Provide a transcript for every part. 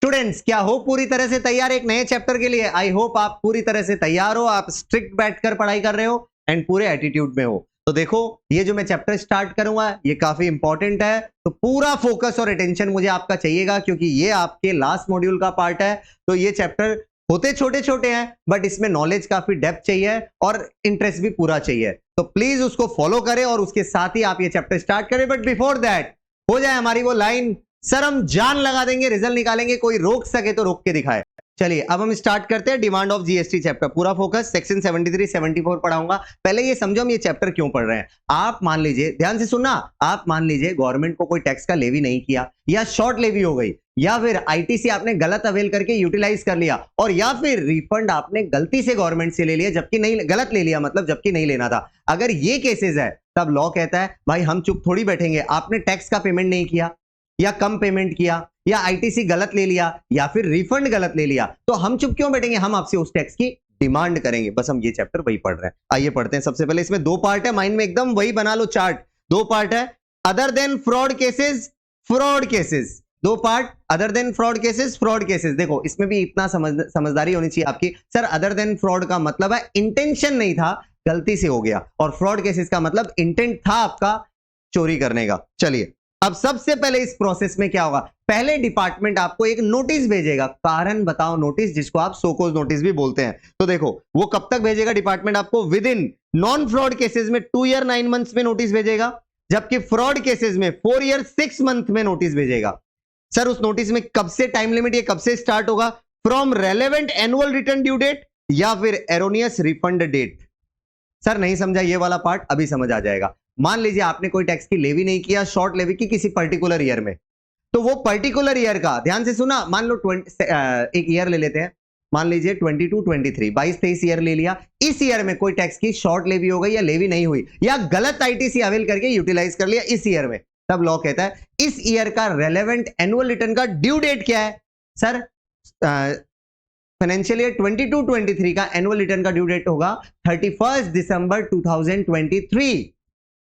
Students, क्या हो पूरी तरह से तैयार एक नए चैप्टर के लिए? आई होप आप पूरी तरह से तैयार हो, आप स्ट्रिक्ट बैठकर पढ़ाई कर रहे हो एंड पूरे एटीट्यूड में हो। तो देखो, ये जो मैं चैप्टर स्टार्ट करूंगा ये काफी इंपॉर्टेंट है, तो पूरा फोकस और अटेंशन मुझे आपका चाहिएगा, क्योंकि ये आपके लास्ट मॉड्यूल का पार्ट है। तो ये चैप्टर होते छोटे छोटे हैं, बट इसमें नॉलेज काफी डेप्थ चाहिए और इंटरेस्ट भी पूरा चाहिए। तो प्लीज उसको फॉलो करें और उसके साथ ही आप ये चैप्टर स्टार्ट करें। बट बिफोर दैट हो जाए हमारी वो लाइन, सर हम जान लगा देंगे, रिजल्ट निकालेंगे, कोई रोक सके तो रोक के दिखाए। चलिए अब हम स्टार्ट करते हैं डिमांड ऑफ जीएसटी चैप्टर। पूरा फोकस सेक्शन 73 74 पढ़ाऊंगा। पहले ये समझो हम ये चैप्टर क्यों पढ़ रहे हैं। आप मान लीजिए, ध्यान से सुनना, आप मान लीजिए गवर्नमेंट को कोई टैक्स का लेवी नहीं किया, या शॉर्ट लेवी हो गई, या फिर आईटीसी आपने गलत अवेल करके यूटिलाइज कर लिया, और या फिर रिफंड आपने गलती से गवर्नमेंट से ले लिया जबकि नहीं, गलत ले लिया मतलब जबकि नहीं लेना था। अगर ये केसेस है तब लॉ कहता है भाई हम चुप थोड़ी बैठेंगे। आपने टैक्स का पेमेंट नहीं किया, या कम पेमेंट किया, या आईटीसी गलत ले लिया, या फिर रिफंड गलत ले लिया, तो हम चुप क्यों बैठेंगे? हम आपसे उस टैक्स की डिमांड करेंगे। बस हम ये चैप्टर वही पढ़ रहे हैं। आइए पढ़ते हैं। सबसे पहले इसमें दो पार्ट है, माइंड में एकदम वही बना लो चार्ट। दो पार्ट है, other than fraud cases, fraud cases. दो part, other than fraud cases, fraud cases. देखो इसमें भी इतना समझदारी होनी चाहिए आपकी। सर अदर देन फ्रॉड का मतलब है इंटेंशन नहीं था, गलती से हो गया, और फ्रॉड केसेस का मतलब इंटेंट था आपका चोरी करने का। चलिए अब सबसे पहले इस प्रोसेस में क्या होगा, पहले डिपार्टमेंट आपको एक नोटिस भेजेगा, कारण बताओ नोटिस, जिसको आप सोकोज नोटिस भी बोलते हैं। तो देखो वो कब तक भेजेगा डिपार्टमेंट आपको? With in non fraud cases में 2 ईयर 9 मंथ्स में नोटिस भेजेगा, जबकि फ्रॉड केसेस में 4 ईयर 6 मंथ में नोटिस भेजेगा। सर उस नोटिस में कब से टाइम लिमिट, ये कब से स्टार्ट होगा? From relevant annual return due date या फिर एरोनियस रिफंड डेट। सर नहीं समझा ये वाला पार्ट, अभी समझ आ जाएगा। मान लीजिए आपने कोई टैक्स की लेवी नहीं किया, शॉर्ट लेवी की किसी पर्टिकुलर ईयर में, तो वो पर्टिकुलर ईयर का, ध्यान से सुना, मान लो एक ईयर ले लेते हैं, मान लीजिए 22 23 22 23 ईयर ले लिया। इस ईयर में कोई टैक्स की शॉर्ट लेवी हो गई या लेवी नहीं हुई, या गलत आईटीसी अवेल करके यूटिलाइज कर लिया इस ईयर में, तब लॉ कहता है इस ईयर का रेलेवेंट एनुअल रिटर्न का ड्यू डेट क्या है? सर फाइनेंशियल ईयर 22 23 का एनुअल रिटर्न का ड्यू डेट होगा 31 दिसंबर 2023।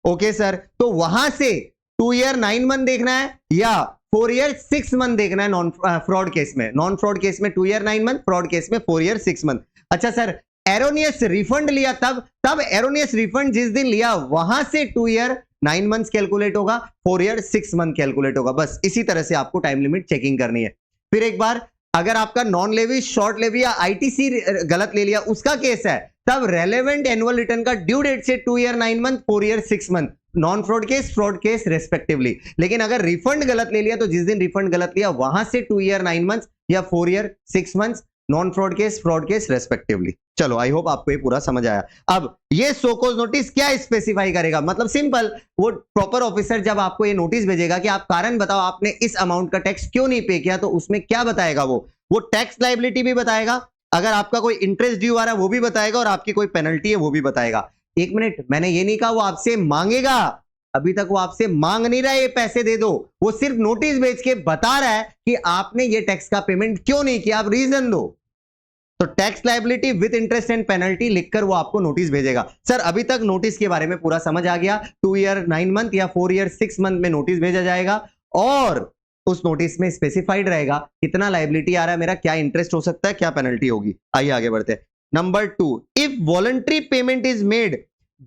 ओके सर, तो वहां से 2 ईयर 9 मंथ देखना है या 4 ईयर 6 मंथ देखना है नॉन फ्रॉड केस में? नॉन फ्रॉड केस में 2 ईयर 9 मंथ, फ्रॉड केस में 4 ईयर 6 मंथ। अच्छा सर एरोनियस रिफंड लिया, तब एरोनियस रिफंड जिस दिन लिया वहां से 2 ईयर 9 मंथ्स कैलकुलेट होगा, 4 ईयर 6 मंथ कैलकुलेट होगा। बस इसी तरह से आपको टाइम लिमिट चेकिंग करनी है। फिर एक बार अगर आपका नॉन लेवी, शॉर्ट लेवी या आईटीसी गलत ले लिया उसका केस है, तब रेलेवेंट एनुअल रिटर्न का ड्यू डेट से 2 year 9 month, 4 year 6 month, non fraud case, fraud case respectively. लेकिन अगर रिफंड गलत ले लिया तो जिस दिन रिफंड गलत लिया वहां से 2 ईयर 9 मंथ या 4 year 6 month, non fraud case, fraud case respectively. चलो आई होप आपको ये पूरा समझ आया। अब ये सोकोज नोटिस क्या स्पेसिफाई करेगा? मतलब सिंपल, वो प्रॉपर ऑफिसर जब आपको ये नोटिस भेजेगा कि आप कारण बताओ आपने इस अमाउंट का टैक्स क्यों नहीं पे किया, तो उसमें क्या बताएगा? वो टैक्स लायबिलिटी भी बताएगा, अगर आपका कोई इंटरेस्ट ड्यू आ रहा है वो भी बताएगा, और आपकी कोई पेनल्टी है वो भी बताएगा। एक मिनट, मैंने ये नहीं कहा वो आपसे मांगेगा, अभी तक वो आपसे मांग नहीं रहा है ये पैसे दे दो, वो सिर्फ नोटिस भेज के बता रहा है कि आपने ये टैक्स का पेमेंट क्यों नहीं किया, आप रीजन दो। तो tax liability with interest and penalty लिखकर वो आपको नोटिस भेजेगा। सर अभी तक नोटिस के बारे में पूरा समझ आ गया। 2 ईयर 9 मंथ या 4 ईयर 6 मंथ में नोटिस भेजा जाएगा, और उस नोटिस में स्पेसिफाइड रहेगा कितना लायबिलिटी आ रहा है मेरा, क्या इंटरेस्ट हो सकता है, क्या पेनल्टी होगी। आइए आगे बढ़ते हैं। Number 2, if voluntary payment is made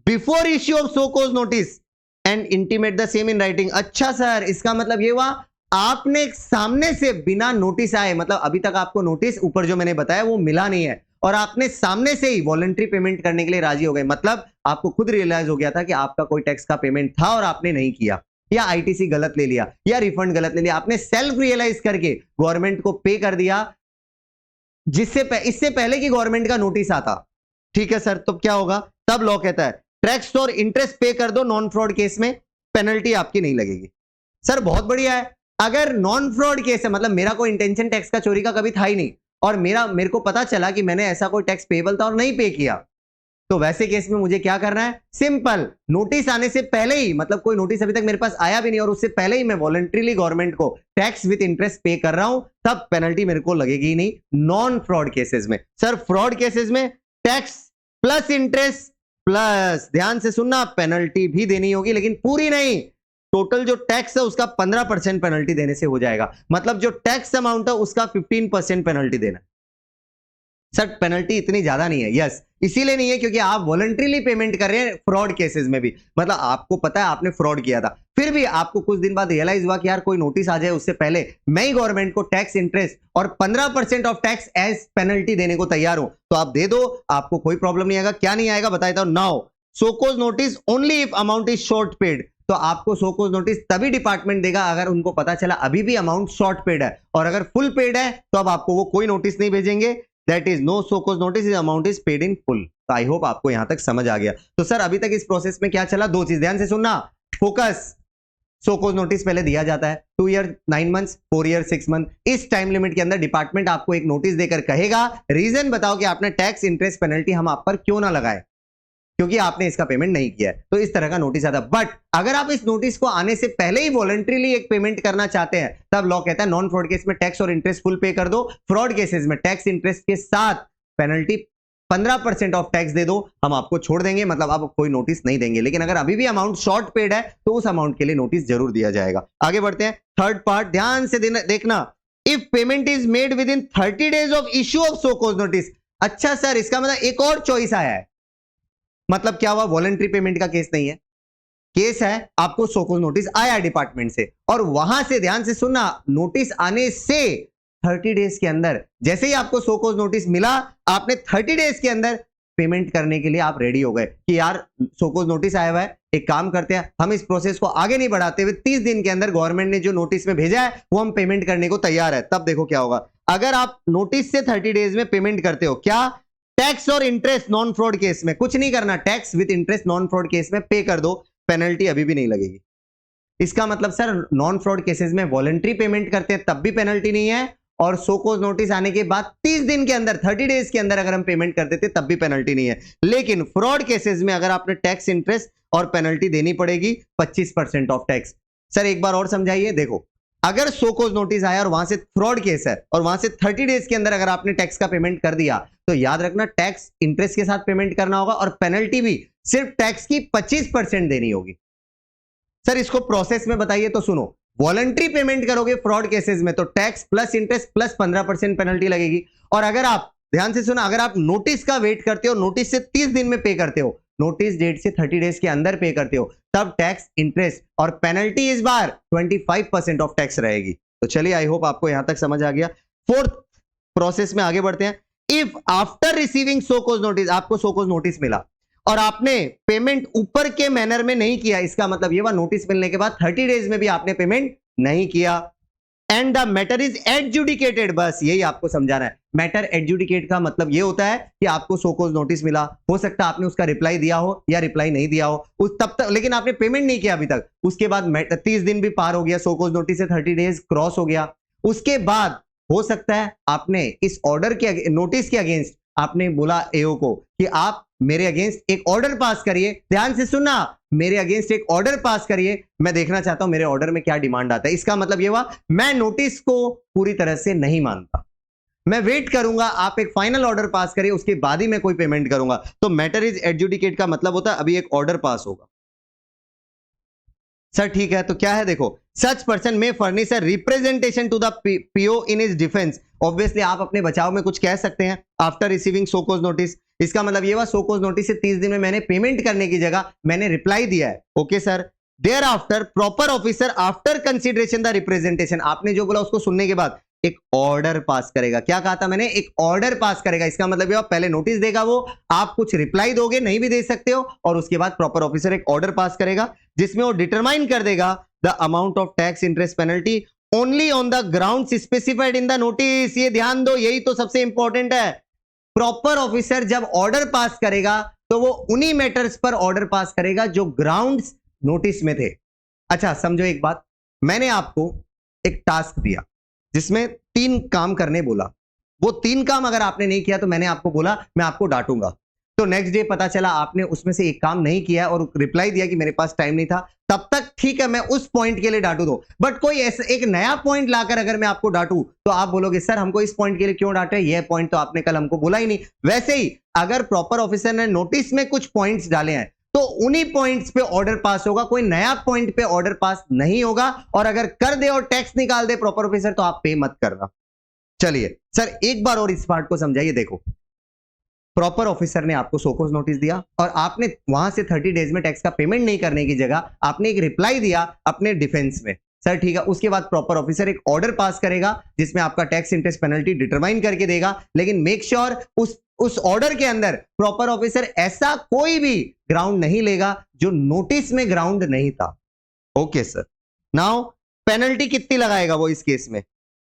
before issue of show cause notice and intimate the same in writing. अच्छा सर, इसका मतलब ये हुआ आपने सामने से बिना नोटिस आए, मतलब अभी तक आपको नोटिस ऊपर जो मैंने बताया वो मिला नहीं है, और आपने सामने से ही वॉलंटरी पेमेंट करने के लिए राजी हो गए, मतलब आपको खुद रियलाइज हो गया था कि आपका कोई टैक्स का पेमेंट था और आपने नहीं किया, या आईटीसी गलत ले लिया, या रिफंड गलत ले लिया, आपने सेल्फ रियलाइज करके गवर्नमेंट को पे कर दिया इससे पहले कि गवर्नमेंट का नोटिस आता। ठीक है सर, तो क्या होगा? तब लॉ कहता है टैक्स और इंटरेस्ट पे कर दो, नॉन फ्रॉड केस में पेनल्टी आपकी नहीं लगेगी। सर बहुत बढ़िया है, अगर नॉन फ्रॉड केस है, मतलब मेरा कोई इंटेंशन टैक्स का चोरी का कभी था ही नहीं, और मेरे को पता चला कि मैंने ऐसा कोई टैक्स पेबल था और नहीं पे किया, तो वैसे केस में मुझे क्या करना है? सिंपल, नोटिस आने से पहले ही, मतलब कोई नोटिस अभी तक मेरे पास आया भी नहीं और उससे पहले ही मैं वॉलंटरीली गवर्नमेंट को टैक्स विद इंटरेस्ट पे कर रहा हूं, तब पेनल्टी मेरे को लगेगी ही नहीं नॉन फ्रॉड केसेस में। सर फ्रॉड केसेस में टैक्स प्लस इंटरेस्ट प्लस, ध्यान से सुनना, पेनल्टी भी देनी होगी, लेकिन पूरी नहीं, टोटल जो टैक्स है उसका 15% पेनल्टी देने से हो जाएगा। मतलब जो टैक्स अमाउंट है उसका 15% पेनल्टी देना। सर पेनल्टी इतनी ज्यादा नहीं है। यस, इसीलिए नहीं है क्योंकि आप वॉलंटरीली पेमेंट कर रहे हैं फ्रॉड केसेस में भी। मतलब आपको पता है आपने फ्रॉड किया था, फिर भी आपको कुछ दिन बाद रियलाइज हुआ कि यार कोई नोटिस आ जाए उससे पहले मैं ही गवर्नमेंट को टैक्स इंटरेस्ट और 15% ऑफ टैक्स एज पेनल्टी देने को तैयार हूं, तो आप दे दो, आपको कोई प्रॉब्लम नहीं आएगा। क्या नहीं आएगा बता देता हूं। Now show cause notice only if amount is short paid. तो आपको सोकोज नोटिस तभी डिपार्टमेंट देगा अगर उनको पता चला अभी भी अमाउंट शॉर्ट पेड है, और अगर फुल पेड है तो अब आपको वो कोई नोटिस नहीं भेजेंगे। That is no show cause notice, amount is paid in full. तो आई होप आपको यहां तक समझ आ गया। तो सर अभी तक इस प्रोसेस में क्या चला, दो चीज ध्यान से सुनना। फोकस, सोकोज नोटिस पहले दिया जाता है 2 ईयर 9 मंथ्स, 4 ईयर 6 मंथ। इस टाइम लिमिट के अंदर डिपार्टमेंट आपको एक नोटिस देकर कहेगा रीजन बताओ कि आपने टैक्स इंटरेस्ट पेनल्टी हम आप पर क्यों ना लगाए, क्योंकि आपने इसका पेमेंट नहीं किया है। तो इस तरह का नोटिस आता है। बट अगर आप इस नोटिस को आने से पहले ही वॉलंटरीली एक पेमेंट करना चाहते हैं तब लॉ कहता है नॉन फ्रॉड केस में टैक्स और इंटरेस्ट फुल पे कर दो, फ्रॉड केसेस में टैक्स इंटरेस्ट के साथ पेनल्टी 15% ऑफ टैक्स दे दो, हम आपको छोड़ देंगे, मतलब आप कोई नोटिस नहीं देंगे। लेकिन अगर अभी भी अमाउंट शॉर्ट पेड है तो उस अमाउंट के लिए नोटिस जरूर दिया जाएगा। आगे बढ़ते हैं। थर्ड पार्ट ध्यान से देखना, if payment is made within 30 days of issue of show cause notice. अच्छा सर इसका मतलब एक और चॉइस आया है, मतलब क्या हुआ, वॉलंटरी पेमेंट का केस नहीं है, केस है आपको सोकोज नोटिस आया डिपार्टमेंट से, और वहां से ध्यान से सुनना, नोटिस आने से 30 डेज के अंदर, जैसे ही आपको सोकोज नोटिस मिला आपने 30 डेज के अंदर पेमेंट करने के लिए आप रेडी हो गए कि यार सोकोज नोटिस आया हुआ है, एक काम करते हैं हम इस प्रोसेस को आगे नहीं बढ़ाते हुए 30 दिन के अंदर गवर्नमेंट ने जो नोटिस में भेजा है वो हम पेमेंट करने को तैयार है। तब देखो क्या होगा, अगर आप नोटिस से 30 डेज में पेमेंट करते हो, क्या टैक्स और इंटरेस्ट नॉन फ्रॉड केस में कुछ नहीं करना, tax with interest non fraud case में पे कर दो, पेनल्टी अभी भी नहीं लगेगी। इसका मतलब सर नॉन फ्रॉड केसेस में वॉलंटरी पेमेंट करते हैं तब भी पेनल्टी नहीं है, और सोकोज नोटिस आने के बाद 30 दिन के अंदर 30 डेज के अंदर अगर हम पेमेंट कर देते तब भी पेनल्टी नहीं है। लेकिन फ्रॉड केसेस में अगर आपने टैक्स इंटरेस्ट और पेनल्टी देनी पड़ेगी 25% ऑफ टैक्स। सर एक बार और समझाइए। देखो अगर सोकोज नोटिस आया और वहां से फ्रॉड केस है और वहां से 30 डेज के अंदर अगर आपने टैक्स का पेमेंट कर दिया तो याद रखना टैक्स इंटरेस्ट के साथ पेमेंट करना होगा और पेनल्टी भी सिर्फ टैक्स की 25% देनी होगी। सर इसको प्रोसेस में बताइए तो सुनो, वॉलंटरी पेमेंट करोगे फ्रॉड केसेस में तो tax plus interest plus 15% penalty लगेगी, और अगर आप ध्यान से सुना, अगर आप नोटिस का वेट करते हो, नोटिस से 30 दिन में पे करते हो, नोटिस डेट से 30 डेज के अंदर पे करते हो, तब टैक्स इंटरेस्ट और पेनल्टी इस बार 25% ऑफ टैक्स रहेगी। तो चलिए आई होप आपको यहां तक समझ आ गया। फोर्थ प्रोसेस में आगे बढ़ते हैं। इफ आफ्टर रिसीविंग सोकोज नोटिस, आपको सोकोज नोटिस मिला और आपने पेमेंट ऊपर के मैनर में नहीं किया, इसका मतलब ये हुआ नोटिस मिलने के बाद 30 डेज में भी आपने पेमेंट नहीं किया, एंड द मैटर इज एडजुडिकेटेड, बस यही आपको समझाना है। मैटर एडजुडिकेट का मतलब ये होता है कि आपको सोकोज नोटिस मिला, हो सकता है आपने उसका रिप्लाई दिया हो या रिप्लाई नहीं दिया हो उस तब तक, लेकिन आपने पेमेंट नहीं किया अभी तक। उसके बाद 30 दिन भी पार हो गया, सोकोज नोटिस से 30 डेज क्रॉस हो गया, उसके बाद हो सकता है आपने इस ऑर्डर के नोटिस के अगेंस्ट आपने बोला एओ को कि आप मेरे अगेंस्ट एक ऑर्डर पास करिए। ध्यान से सुनना, मेरे अगेंस्ट एक ऑर्डर पास करिए, मैं देखना चाहता हूं मेरे ऑर्डर में क्या डिमांड आता है। इसका मतलब यह हुआ मैं नोटिस को पूरी तरह से नहीं मानता, मैं वेट करूंगा आप एक फाइनल ऑर्डर पास करिए, उसके बाद ही मैं कोई पेमेंट करूंगा। तो मैटर इज एडजुडिकेट का मतलब होता है अभी एक ऑर्डर पास होगा। सर ठीक है, तो क्या है देखो, सच पर्सन में furnish a representation to the PO in his defence. Obviously आप अपने बचाव में कुछ कह सकते हैं आफ्टर रिसीविंग सोकोज नोटिस। इसका मतलब ये हुआ सोकोज नोटिस से 30 दिन में मैंने पेमेंट करने की जगह मैंने रिप्लाई दिया है, okay sir. Thereafter proper officer after consideration the representation, आपने जो बोला उसको सुनने के बाद एक ऑर्डर पास करेगा। क्या कहा था मैंने, एक ऑर्डर पास करेगा। इसका मतलब ये पहले नोटिस देगा वो, आप कुछ रिप्लाई दोगे, नहीं भी दे सकते हो, और उसके बाद प्रॉपर ऑफिसर एक ऑर्डर पास करेगा जिसमें वो डिटरमाइन कर देगा the amount of tax interest penalty only on the ground specified in the notice. ये ध्यान दो, यही तो सबसे इंपॉर्टेंट है। प्रॉपर ऑफिसर जब ऑर्डर पास करेगा तो वो उन्हीं मैटर्स पर ऑर्डर पास करेगा जो ग्राउंड्स नोटिस में थे। अच्छा समझो एक बात, मैंने आपको एक टास्क दिया जिसमें 3 काम करने बोला, वो 3 काम अगर आपने नहीं किया तो मैंने आपको बोला मैं आपको डांटूंगा। तो नेक्स्ट डे पता चला आपने उसमें से एक काम नहीं किया और रिप्लाई दिया कि मेरे पास टाइम नहीं था, तब तक ठीक है मैं उस पॉइंट के लिए डांटू दो। बट कोई ऐसा एक नया पॉइंट लाकर अगर मैं आपको डांटू तो आप बोलोगे सर हमको इस पॉइंट के लिए क्यों डांटे, यह पॉइंट तो आपने कल हमको बोला ही नहीं। वैसे ही अगर प्रॉपर ऑफिसर ने नोटिस में कुछ पॉइंट्स डाले हैं तो उन्हीं पॉइंट्स पे ऑर्डर पास होगा, कोई नया पॉइंट पे ऑर्डर पास नहीं होगा। और अगर कर दे और टैक्स निकाल दे प्रॉपर ऑफिसर तो आप पे मत करना। चलिए सर एक बार और इस पार्ट को समझाइए। देखो प्रॉपर ऑफिसर ने आपको सोकोज नोटिस दिया और आपने वहां से 30 डेज में टैक्स का पेमेंट नहीं करने की जगह आपने एक रिप्लाई दिया अपने डिफेंस में, सर ठीक है। उसके बाद प्रॉपर ऑफिसर एक ऑर्डर पास करेगा जिसमें आपका टैक्स इंटरेस्ट पेनल्टी डिटरमाइन करके देगा, लेकिन मेक श्योर उस ऑर्डर के अंदर प्रॉपर ऑफिसर ऐसा कोई भी ग्राउंड नहीं लेगा जो नोटिस में ग्राउंड नहीं था। ओके सर, नाउ पेनल्टी कितनी लगाएगा वो इस केस में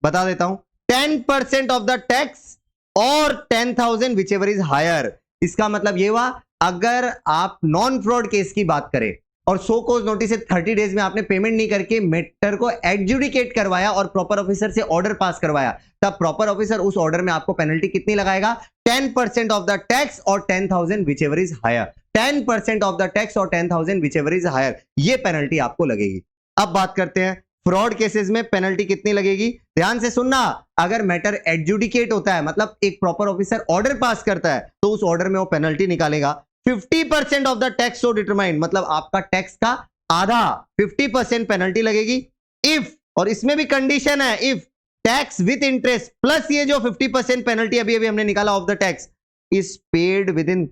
बता देता हूं, 10% ऑफ द टैक्स और 10,000 विच एवर इज हायर। इसका मतलब ये हुआ अगर आप नॉन फ्रॉड केस की बात करें और सो कोज नोटिस से 30 डेज में आपने पेमेंट नहीं करके मैटर को एडजुडिकेट करवाया और प्रॉपर ऑफिसर से ऑर्डर पास करवाया, तब प्रॉपर ऑफिसर उस ऑर्डर में आपको पेनल्टी कितनी लगाएगा, 10% ऑफ द टैक्स और 10,000 whichever is higher. 10% of the tax और 10,000 विच एवर इज हायर, ये पेनल्टी आपको लगेगी। अब बात करते हैं फ्रॉड केसेस में पेनल्टी कितनी लगेगी। ध्यान से सुनना, अगर मैटर एडजुडिकेट होता है मतलब एक प्रॉपर ऑफिसर ऑर्डर पास करता है तो उस ऑर्डर में वो पेनल्टी निकालेगा 50% of the tax so determined, मतलब आपका टैक्स का आधा 50% पेनल्टी लगेगी। इफ, और इसमें भी कंडीशन है, if tax with interest plus ये जो 50% पेनल्टी अभी अभी हमने निकाला of the tax is paid within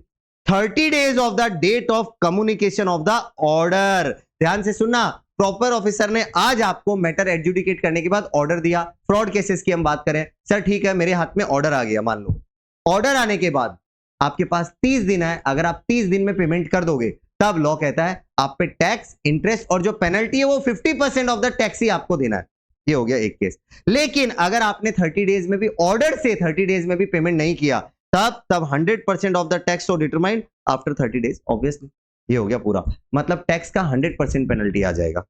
30 days of the date of communication of the order. ध्यान से सुनना, प्रॉपर ऑफिसर ने आज आपको मैटर एडजुडिकेट करने के बाद ऑर्डर दिया। फ्रॉड केसेस की हम बात करें, सर ठीक है मेरे हाथ में ऑर्डर आ गया, मान लो ऑर्डर आने के बाद आपके पास 30 दिन है, अगर आप 30 दिन में पेमेंट कर दोगे तब लॉ कहता है आप पे टैक्स इंटरेस्ट और जो पेनल्टी है वो 50% ऑफ द टैक्स ही आपको देना है। ये हो गया एक केस। लेकिन अगर आपने 30 डेज में भी ऑर्डर से 30 डेज में भी पेमेंट नहीं किया तब 100% of the tax determined after 30 days obviously. ये हो गया पूरा, मतलब टैक्स का 100% पेनल्टी आ जाएगा।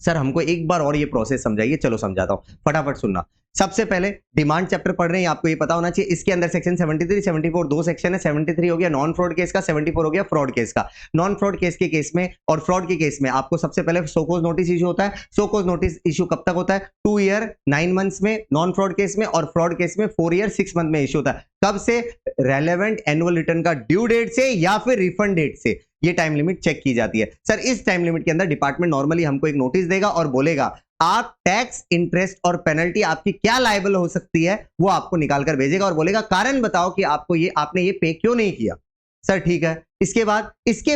सर हमको एक बार और ये प्रोसेस समझाइए। चलो समझाता हूं, फटाफट सुनना। सबसे पहले डिमांड चैप्टर पढ़ रहे हैं, आपको ये पता होना चाहिए इसके अंदर सेक्शन 73 74 दो सेक्शन है। 73 हो गया नॉन फ्रॉड केस का, 74 हो गया फ्रॉड केस का। नॉन फ्रॉड केस के केस में और फ्रॉड के केस में आपको सबसे पहले सोकोज नोटिस इशू होता है। सोकोज नोटिस इशू कब तक होता है, 2 ईयर 9 मंथ्स में नॉन फ्रॉड केस में, और फ्रॉड केस में 4 ईयर 6 मंथ में इशू होता है। कब से, रेलेवेंट एनुअल रिटर्न का ड्यू डेट से या फिर रिफंड डेट से ये टाइम लिमिट चेक की जाती है। सर इस टाइम लिमिट के अंदर डिपार्टमेंट नॉर्मली हमको एक नोटिस देगा और बोलेगा आप टैक्स इंटरेस्ट और पेनल्टी आपकी क्या लायबल हो सकती है वो आपको निकाल कर भेजेगा और बोलेगा कारण बताओ कि आपने ये पे क्यों नहीं किया। सर ठीक है, इसके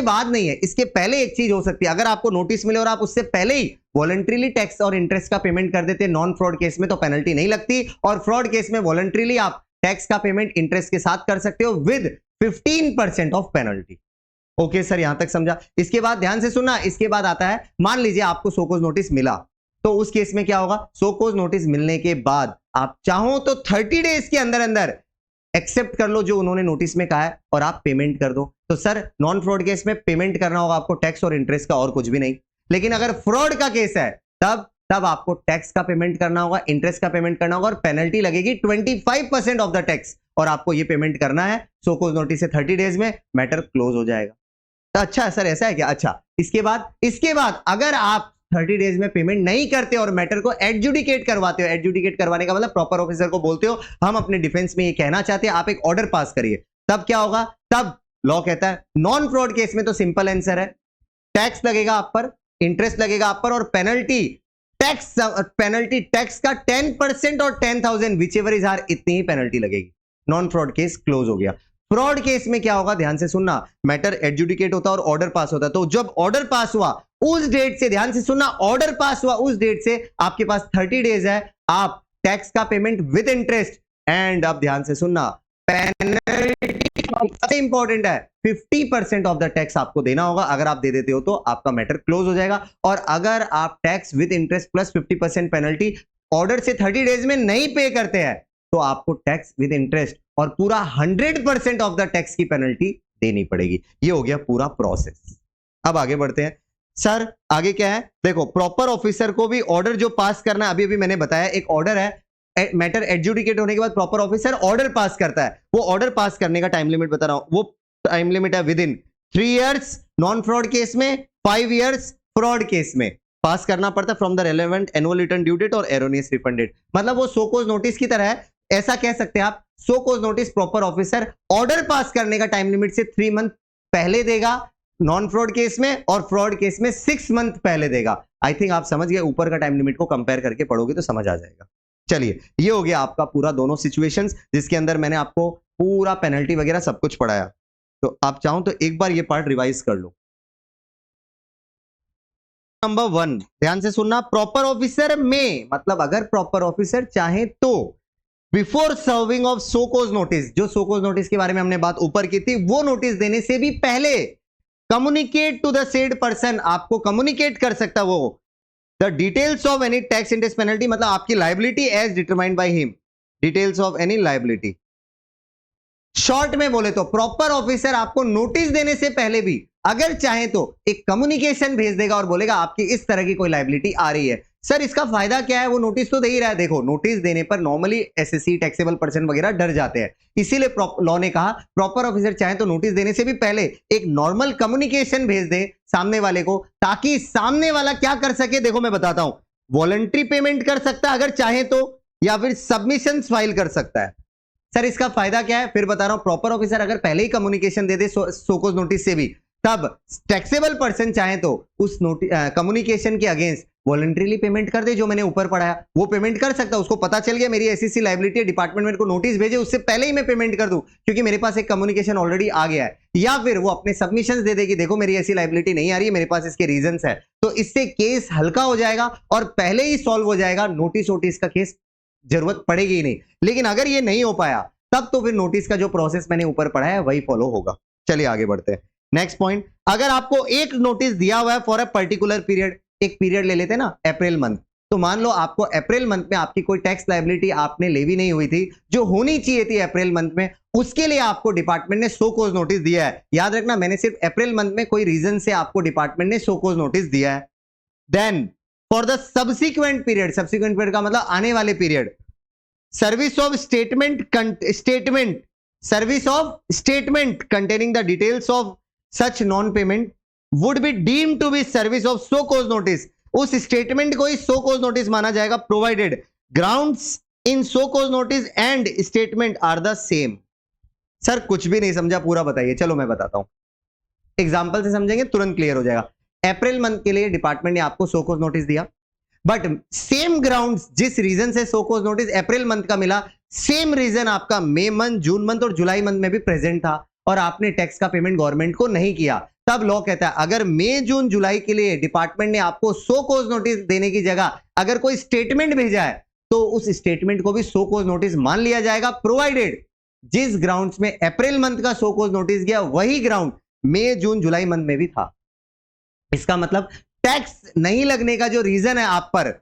बाद नहीं है, इसके पहले एक चीज हो सकती है, अगर आपको नोटिस मिले और आप उससे पहले ही वॉलंटरीली टैक्स और इंटरेस्ट का पेमेंट कर देते नॉन फ्रॉड केस में तो पेनल्टी नहीं लगती, और फ्रॉड केस में वॉलंटरीली आप टैक्स का पेमेंट इंटरेस्ट के साथ कर सकते हो with 15% of penalty. Okay sir यहां तक समझा। इसके बाद ध्यान से सुनना, इसके बाद आता है मान लीजिए आपको सोकोज नोटिस मिला, तो उस केस में क्या होगा, सोकोज नोटिस मिलने के बाद आप चाहो तो 30 डेज के अंदर अंदर एक्सेप्ट कर लो जो उन्होंने नोटिस में कहा है और आप पेमेंट कर दो। तो सर नॉन फ्रॉड केस में पेमेंट करना होगा आपको टैक्स और इंटरेस्ट का और कुछ भी नहीं। लेकिन अगर फ्रॉड का केस है तब आपको टैक्स का पेमेंट करना होगा, इंटरेस्ट का पेमेंट करना होगा और पेनल्टी लगेगी 25% ऑफ द टैक्स, और आपको ये पेमेंट करना है। सोकोज नोटिस से 30 डेज में मैटर क्लोज हो जाएगा। तो अच्छा सर ऐसा है क्या, अच्छा इसके बाद अगर आप 30 डेज में पेमेंट नहीं करते और मैटर को एडजुडिकेट करवाते हो, एडजुडिकेट करवाने का मतलब प्रॉपर ऑफिसर को बोलते हो हम अपने डिफेंस में ये कहना चाहते हैं आप एक ऑर्डर पास करिए, तब क्या होगा, तब लॉ कहता है नॉन फ्रॉड केस में तो सिंपल आंसर है, टैक्स लगेगा आप पर, इंटरेस्ट लगेगा आप पर, और पेनल्टी टैक्स का 10% और 10,000 विच एवर इज हायर इतनी ही पेनल्टी लगेगी। नॉन फ्रॉड केस क्लोज हो गया। फ्रॉड केस में क्या होगा, ध्यान से सुनना, मैटर एडजुडिकेट होता है और ऑर्डर पास होता है। तो जब ऑर्डर पास हुआ उस डेट से, ध्यान से सुनना, ऑर्डर पास हुआ उस डेट से आपके पास 30 डेज है, आप टैक्स का पेमेंट विद इंटरेस्ट एंड, अब ध्यान से सुनना, पेनल्टी सबसे इंपॉर्टेंट है 50% ऑफ द टैक्स आपको देना होगा। अगर आप दे देते हो तो आपका मैटर क्लोज हो जाएगा। और अगर आप tax with interest plus 50% penalty order से 30 डेज में नहीं पे करते हैं तो आपको टैक्स विद इंटरेस्ट और पूरा 100% ऑफ द टैक्स की पेनल्टी देनी पड़ेगी। ये हो गया पूरा प्रोसेस। अब आगे बढ़ते हैं। सर आगे क्या है, देखो प्रॉपर ऑफिसर को भी ऑर्डर जो पास करना है, अभी मैंने बताया एक ऑर्डर है, मैटर एडजुडिकेट होने के बाद प्रॉपर ऑफिसर ऑर्डर पास करता है। वो ऑर्डर पास करने का टाइम लिमिट बता रहा हूं, वो टाइम लिमिट है with in 3 years non fraud case में, 5 इयर्स फ्रॉड केस में पास करना पड़ता है from the relevant annual return due date और एरोनियस रिफंड डेट। मतलब वो सोकोज नोटिस की तरह है, ऐसा कह सकते हैं आप। Show cause notice proper officer order pass करने का टाइम लिमिट से 3 मंथ पहले देगा नॉन फ्रॉड केस में, और फ्रॉड केस में 6 मंथ पहले देगा। आई थिंक आप समझ गए, ऊपर का टाइम लिमिट को कंपेयर करके पढ़ोगे तो समझ आ जाएगा। चलिए, ये हो गया आपका पूरा दोनों सिचुएशंस, जिसके अंदर मैंने आपको पूरा पेनल्टी वगैरह सब कुछ पढ़ाया। तो आप चाहो तो एक बार ये पार्ट रिवाइज कर लो। नंबर 1 ध्यान से सुनना, प्रॉपर ऑफिसर में मतलब अगर प्रॉपर ऑफिसर चाहे तो before serving of show cause notice, जो सो कॉज नोटिस के बारे में हमने बात ऊपर की थी, वो नोटिस देने से भी पहले communicate to the said person, आपको कम्युनिकेट कर सकता वो the details of any tax interest penalty, मतलब आपकी liability as determined by him, details of any liability. Short में बोले तो प्रॉपर ऑफिसर आपको नोटिस देने से पहले भी अगर चाहे तो एक कम्युनिकेशन भेज देगा और बोलेगा आपकी इस तरह की कोई लाइबिलिटी आ रही है। सर इसका फायदा क्या है, वो नोटिस तो दे ही रहा है। देखो, नोटिस देने पर नॉर्मली एसएससी टैक्सेबल पर्सन वगैरह डर जाते हैं, इसीलिए लॉ ने कहा प्रॉपर ऑफिसर चाहे तो नोटिस देने से भी पहले एक नॉर्मल कम्युनिकेशन भेज दे सामने वाले को, ताकि सामने वाला क्या कर सके। देखो मैं बताता हूं, वॉलंटरी पेमेंट कर सकता है अगर चाहे तो, या फिर सबमिशन फाइल कर सकता है। सर इसका फायदा क्या है, फिर बता रहा हूं, प्रॉपर ऑफिसर अगर पहले ही कम्युनिकेशन दे दे सोकोज नोटिस से भी, तब टैक्सेबल पर्सन चाहे तो उस कम्युनिकेशन के अगेंस्ट वॉलंटरीली पेमेंट कर दे, जो मैंने ऊपर पढ़ाया वो पेमेंट कर सकता है। उसको पता चल गया मेरी ऐसी लाइबिलिटी है, डिपार्टमेंट मेरे को नोटिस भेजे, उससे पहले ही मैं पेमेंट कर दूं क्योंकि मेरे पास एक कम्युनिकेशन ऑलरेडी आ गया है। या फिर वो अपने सबमिशंस दे देगी, देखो मेरी ऐसी लाइबिलिटी नहीं आ रही है, मेरे पास इसके रीजंस है, तो इससे केस हल्का हो जाएगा और पहले ही सॉल्व हो जाएगा, नोटिस वोटिस का केस जरूरत पड़ेगी ही नहीं। लेकिन अगर ये नहीं हो पाया तब तो फिर नोटिस का जो प्रोसेस मैंने ऊपर पढ़ा है वही फॉलो होगा। चलिए आगे बढ़ते हैं। नेक्स्ट पॉइंट, अगर आपको एक नोटिस दिया हुआ है फॉर अ पर्टिकुलर पीरियड, एक पीरियड ले लेते हैं ना अप्रैल मंथ, तो मान लो आपको अप्रैल मंथ में आपकी कोई टैक्स लायबिलिटी आपने लेवी नहीं हुई थी जो होनी चाहिए थी अप्रैल मंथ में, उसके लिए आपको डिपार्टमेंट ने सो कॉज नोटिस दिया है। याद रखना, मैंने सिर्फ अप्रैल मंथ में कोई रीजन से आपको डिपार्टमेंट ने सो कॉज नोटिस दिया है। Then for the subsequent period, subsequent period का मतलब आने वाले period, service of statement containing the details of such non-payment would be deemed to be service of so cause notice, उस स्टेटमेंट को ही so cause notice माना जाएगा, provided grounds in so cause notice and statement are the same। Sir कुछ भी नहीं समझा, पूरा बताइए। चलो मैं बताता हूं, एग्जाम्पल से समझेंगे तुरंत क्लियर हो जाएगा। अप्रैल मंथ के लिए डिपार्टमेंट ने आपको सो कॉज नोटिस दिया, बट सेम ग्राउंड्स जिस रीजन से सो कॉज नोटिस अप्रैल मंथ का मिला, सेम रीजन आपका मई मंथ, जून मंथ और जुलाई मंथ में भी प्रेजेंट था, और आपने टैक्स का पेमेंट गवर्नमेंट को नहीं किया। तब लॉ कहता है अगर मई जून जुलाई के लिए डिपार्टमेंट ने आपको सो कॉज नोटिस देने की जगह अगर कोई स्टेटमेंट भेजा है, तो उस स्टेटमेंट को भी सो कॉज नोटिस मान लिया जाएगा, प्रोवाइडेड जिस ग्राउंड्स में अप्रैल मंथ का सो कॉज नोटिस गया वही ग्राउंड मई जून जुलाई मंथ में भी था। इसका मतलब टैक्स नहीं लगने का जो रीजन है आप पर,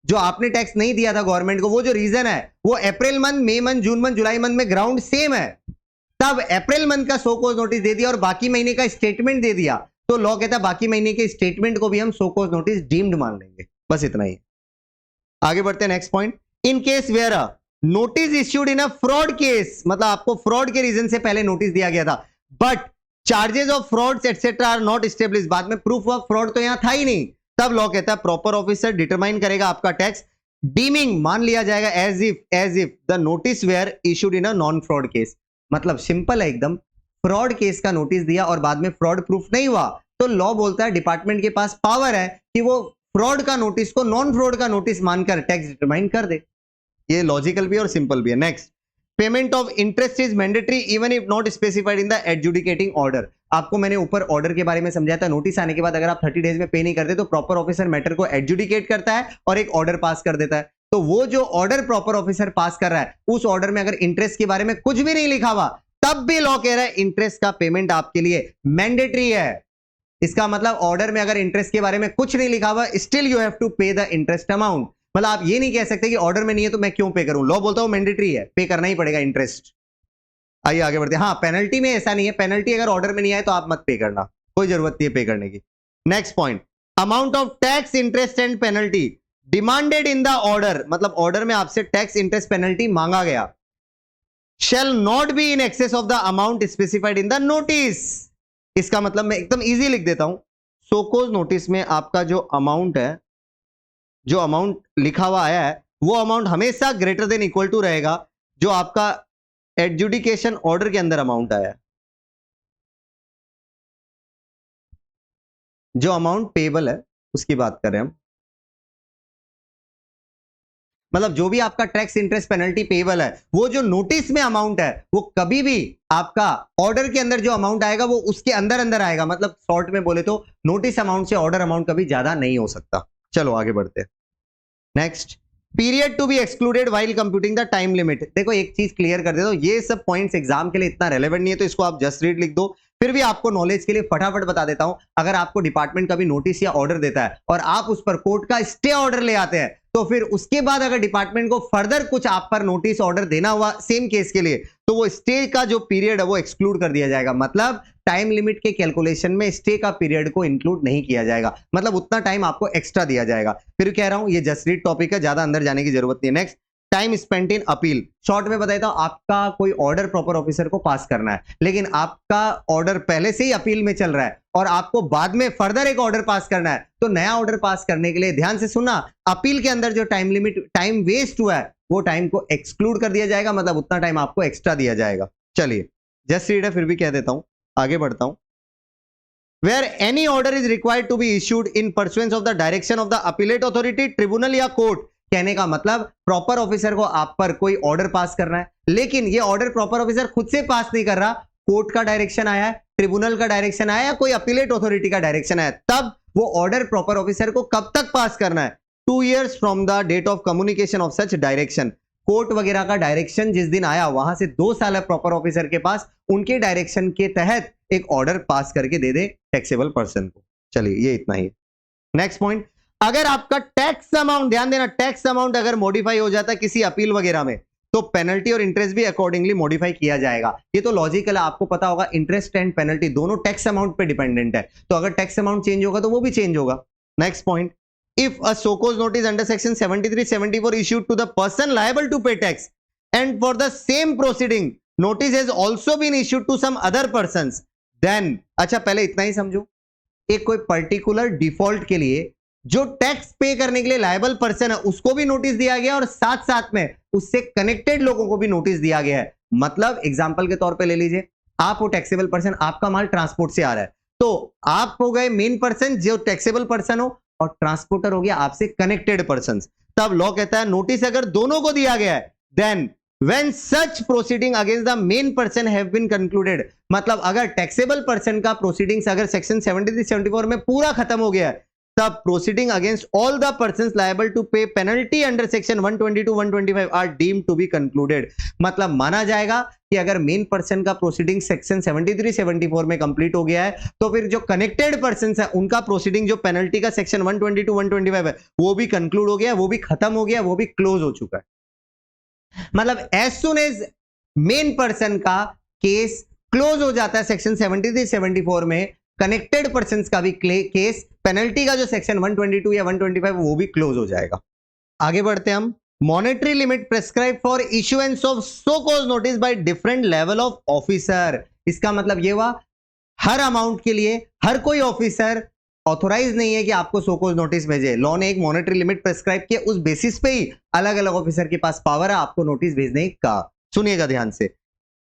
जो आपने टैक्स नहीं दिया था गवर्नमेंट को, वो जो रीजन है वो अप्रैल मंथ, मई मंथ, जून मंथ, जुलाई मंथ में ग्राउंड सेम है। तब अप्रैल मंथ का सो कॉज नोटिस दे दिया और बाकी महीने का स्टेटमेंट दे दिया, तो लॉ कहता है बाकी महीने के स्टेटमेंट को भी हम सो कॉज नोटिस डीम्ड मान लेंगे। बस इतना ही। आगे बढ़ते हैं next point, in case where a notice issued in a fraud case, मतलब आपको फ्रॉड के रीजन से पहले नोटिस दिया गया था, but charges of frauds etcetera are not established, बाद में प्रूफ ऑफ फ्रॉड तो यहां था ही नहीं, तब लॉ कहता है प्रॉपर ऑफिसर डिटरमाइन करेगा आपका टैक्स, डीमिंग मान लिया जाएगा as if the notice were issued in a non fraud case. मतलब सिंपल है एकदम, फ्रॉड केस का नोटिस दिया और बाद में फ्रॉड प्रूफ नहीं हुआ, तो लॉ बोलता है डिपार्टमेंट के पास पावर है कि वो फ्रॉड का नोटिस को नॉन फ्रॉड का नोटिस मानकर टैक्स डिटरमाइन कर दे। ये लॉजिकल भी और सिंपल भी है। Next, payment of interest is mandatory even if not specified in the adjudicating order. आपको मैंने ऊपर ऑर्डर के बारे में समझाया था, नोटिस आने के बाद अगर आप 30 डेज में पे नहीं करते तो प्रॉपर ऑफिसर मैटर को एडजुडिकेट करता है और एक ऑर्डर पास कर देता है। तो वो जो ऑर्डर प्रॉपर ऑफिसर पास कर रहा है, उस ऑर्डर में अगर इंटरेस्ट के बारे में कुछ भी नहीं लिखा हुआ, तब भी लॉ कह रहा है इंटरेस्ट का पेमेंट आपके लिए मैंडेटरी है। इसका मतलब ऑर्डर में अगर इंटरेस्ट के बारे में कुछ नहीं लिखा हुआ, स्टिल यू हैव टू पे द इंटरेस्ट अमाउंट। मतलब आप ये नहीं कह सकते कि ऑर्डर में नहीं है तो मैं क्यों पे करूं, लॉ बोलता हूं मैंडेटरी है, पे करना ही पड़ेगा इंटरेस्ट। आइए आगे बढ़ते हैं। हाँ, पेनल्टी में ऐसा नहीं है, पेनल्टी अगर ऑर्डर में नहीं आए तो आप मत पे करना, कोई जरूरत नहीं है पे करने की। Next point, amount of tax interest and penalty demanded in the order, मतलब ऑर्डर में आपसे टैक्स इंटरेस्ट पेनल्टी मांगा गया, shall not be in excess of the amount specified in the notice. इसका मतलब मैं एकदम इजी लिख देता हूं, सोकोज नोटिस में आपका जो अमाउंट है, जो अमाउंट लिखा हुआ आया है, वो अमाउंट हमेशा ग्रेटर देन इक्वल टू रहेगा जो आपका एडजुडिकेशन ऑर्डर के अंदर अमाउंट आया है। जो अमाउंट पेबल है उसकी बात कर रहे हैं हम, मतलब जो भी आपका टैक्स इंटरेस्ट पेनल्टी पेबल है, वो जो नोटिस में अमाउंट है वो कभी भी आपका ऑर्डर के अंदर जो अमाउंट आएगा वो उसके अंदर अंदर आएगा, मतलब शॉर्ट में बोले तो नोटिस अमाउंट से ऑर्डर अमाउंट कभी ज्यादा नहीं हो सकता। चलो आगे बढ़ते हैं। Next, period to be excluded while computing the time limit. देखो एक चीज क्लियर कर देता हूं, ये सब पॉइंट्स एग्जाम के लिए इतना रेलेवेंट नहीं है तो इसको आप जस्ट रीड लिख दो, फिर भी आपको नॉलेज के लिए फटाफट बता देता हूं। अगर आपको डिपार्टमेंट कभी नोटिस या ऑर्डर देता है और आप उस पर कोर्ट का स्टे ऑर्डर ले आते हैं, तो फिर उसके बाद अगर डिपार्टमेंट को फर्दर कुछ आप पर नोटिस ऑर्डर देना हुआ सेम केस के लिए, तो वो स्टे का जो पीरियड है वो एक्सक्लूड कर दिया जाएगा। मतलब टाइम लिमिट के कैलकुलेशन में स्टे का पीरियड को इंक्लूड नहीं किया जाएगा, मतलब उतना टाइम आपको एक्स्ट्रा दिया जाएगा। फिर कह रहा हूं ये जस्ट रीड टॉपिक है, ज्यादा अंदर जाने की जरूरत नहीं है। Next, time spent in appeal. Short में बताता हूं, आपका कोई ऑर्डर प्रॉपर ऑफिसर को पास करना है, लेकिन आपका ऑर्डर पहले से ही अपील में चल रहा है और आपको बाद में फर्दर एक ऑर्डर पास करना है, तो नया ऑर्डर पास करने के लिए ध्यान से सुनना, अपील के अंदर जो टाइम लिमिट टाइम वेस्ट हुआ है वो टाइम को एक्सक्लूड कर दिया जाएगा, मतलब उतना टाइम आपको एक्स्ट्रा दिया जाएगा। चलिए जस्ट रीड है, फिर भी कह देता हूं, आगे बढ़ता हूं। Where any order is required to be issued in pursuance of the direction of the appellate authority, tribunal या court, कहने का मतलब प्रॉपर ऑफिसर को आप पर कोई ऑर्डर पास करना है, लेकिन ये ऑर्डर प्रॉपर ऑफिसर खुद से पास नहीं कर रहा, कोर्ट का डायरेक्शन आया है, ट्रिब्यूनल का डायरेक्शन आया है, कोई अपीलेट अथॉरिटी का डायरेक्शन आया, तब वो ऑर्डर प्रॉपर ऑफिसर को कब तक पास करना है? 2 years from the date of communication of such direction. Court वगैरह का डायरेक्शन जिस दिन आया वहां से 2 साल है प्रॉपर ऑफिसर के पास, उनके डायरेक्शन के तहत एक ऑर्डर पास करके दे दे टैक्सेबल पर्सन को। चलिए ये इतना ही। नेक्स्ट पॉइंट, अगर आपका टैक्स अमाउंट, ध्यान देना, टैक्स अमाउंट अगर मॉडिफाई हो जाता है किसी अपील वगैरह में, तो पेनल्टी और इंटरेस्ट भी अकॉर्डिंगली मॉडिफाई किया जाएगा। ये तो लॉजिकल है, आपको पता होगा इंटरेस्ट एंड पेनल्टी दोनों टैक्स अमाउंट पे डिपेंडेंट है, तो अगर टैक्स अमाउंट चेंज होगा तो वो भी चेंज होगा। Next point, if a so cause notice under section 73-74 issued to the person liable to pay tax and for the same proceeding notice has also been issued to some other persons, then, अच्छा पहले इतना ही समझो, एक कोई particular default के लिए जो tax पे करने के लिए लायबल पर्सन है उसको भी नोटिस दिया गया और साथ साथ में उससे कनेक्टेड लोगों को भी नोटिस दिया गया है। मतलब एग्जांपल के तौर पे ले लीजिए, आप हो टैक्सेबल पर्सन, आपका माल ट्रांसपोर्ट से आ रहा है, तो आप हो गए मेन पर्सन जो टैक्सेबल पर्सन हो और ट्रांसपोर्टर हो गया आपसे कनेक्टेड पर्सन। तब लॉ कहता है नोटिस अगर दोनों को दिया गया है, then when such proceeding against the main person have been concluded, मतलब अगर टैक्सेबल पर्सन का प्रोसीडिंग्स अगर सेक्शन 73-74 में पूरा खत्म हो गया है, तब proceeding against all the persons liable to pay penalty under section 122-125 are deemed to be concluded. मतलब माना जाएगा कि अगर मेन पर्सन का प्रोसीडिंग सेक्शन 73-74 में कंप्लीट हो गया है, तो फिर जो कनेक्टेड पर्सन्स है उनका प्रोसीडिंग जो पेनल्टी का सेक्शन 122-125 है वो भी कंक्लूड हो गया, वो भी खत्म हो गया, वो भी क्लोज हो चुका है। मतलब as soon as main person का केस क्लोज हो जाता है सेक्शन 73-74 में, कनेक्टेड पर्संस का भी केस पेनल्टी का जो सेक्शन 122 या 125 वो भी क्लोज हो जाएगा। आगे बढ़ते हैं हम। Monetary limit prescribe for issuance of show cause notice by different level of officer. इसका मतलब ये हुआ हर अमाउंट के लिए हर कोई ऑफिसर ऑथोराइज नहीं है कि आपको सो कॉज नोटिस भेजे। लॉ ने एक मॉनेटरी लिमिट प्रेस्क्राइब किया, उस बेसिस पे ही अलग अलग ऑफिसर के पास पावर है आपको नोटिस भेजने का। सुनिएगा ध्यान से,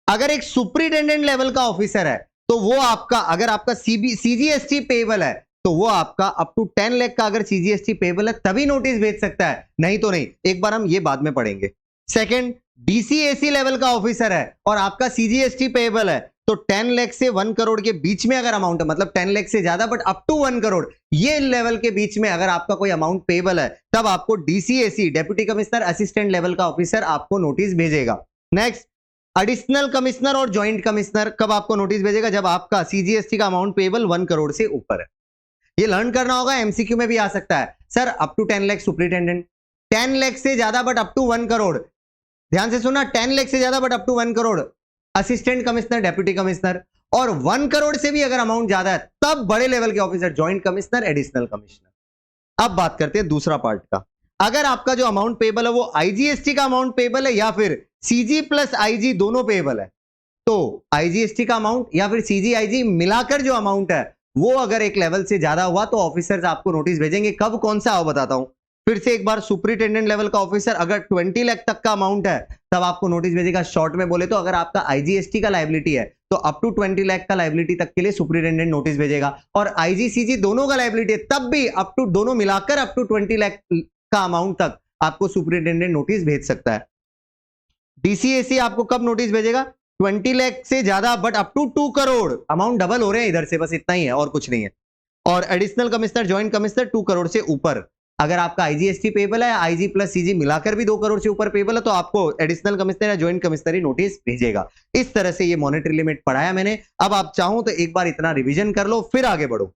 अगर एक सुपरिटेंडेंट लेवल का ऑफिसर है तो वो आपका, अगर आपका सीजीएसटी पेबल है तो वो आपका अप टू 10 लाख का अगर सीजीएसटी पेबल है तभी नोटिस भेज सकता है, नहीं तो नहीं। एक बार हम ये बाद में पढ़ेंगे। सेकंड, डीसीएसी लेवल का ऑफिसर है और आपका सीजीएसटी पेबल है, तो 10 लाख से 1 करोड़ के बीच में अगर अमाउंट है, मतलब 10 लाख से ज्यादा बट अप टू 1 करोड़, ये लेवल के बीच में अगर आपका कोई अमाउंट पेबल है, तब आपको DCAC deputy commissioner assistant level का ऑफिसर आपको नोटिस भेजेगा। नेक्स्ट, एडिशनल कमिश्नर और ज्वाइंट कमिश्नर कब आपको नोटिस भेजेगा? जब आपका सीजीएसटी का अमाउंट पेबल 1 करोड़ से ऊपर है। ये लर्न करना होगा, एमसीक्यू में भी आ सकता है। Sir up to 10 lakh superintendent, 10 lakh से ज्यादा बट अप टू 1 करोड़, ध्यान से सुनना, 10 लाख से ज्यादा but up to 1 crore assistant commissioner deputy commissioner, और 1 करोड़ से भी अगर अमाउंट ज्यादा है तब बड़े लेवल के officer joint commissioner additional commissioner. अब बात करते हैं दूसरा पार्ट का। अगर आपका जो अमाउंट पेबल है वो आईजीएसटी का अमाउंट पेबल है या फिर सीजी प्लस आईजी दोनों पेबल है, तो आईजीएसटी का अमाउंट या फिर सीजी आईजी मिलाकर जो अमाउंट है वो अगर एक लेवल से ज्यादा हुआ तो ऑफिसर्स आपको नोटिस भेजेंगे। कब, कौन सा आओ बताता हूं फिर से एक बार। सुपरिटेंडेंट लेवल का ऑफिसर अगर 20 लाख तक का अमाउंट है तब आपको नोटिस भेजेगा। शॉर्ट में बोले तो अगर आपका आईजीएसटी का लायबिलिटी है तो अप टू 20 लाख का लायबिलिटी तक के लिए सुपरिटेंडेंट नोटिस भेजेगा। और आईजीसीजी दोनों का लायबिलिटी है, तब भी अप टू दोनों मिलाकर अप टू 20 लाख का अमाउंट तक आपको सुपरिटेंडेंट नोटिस भेज सकता है। डीसीएसी आपको कब नोटिस भेजेगा? 20 लाख से ज्यादा, but up to 2 crore, amount double हो रहे हैं इधर से, बस इतना ही है और कुछ नहीं है। और additional commissioner, joint commissioner 2 crore से ऊपर, अगर आपका आईजीएसटी पेबल है, आईजी प्लस सीजी मिलाकर भी 2 करोड़ से ऊपर पेबल है, तो आपको एडिशनल कमिश्नर या ज्वाइंट कमिश्नर ही नोटिस भेजेगा। इस तरह से ये मॉनेटरी लिमिट पढ़ाया मैंने। अब आप चाहो तो एक बार इतना रिवीजन कर लो, फिर आगे बढ़ो।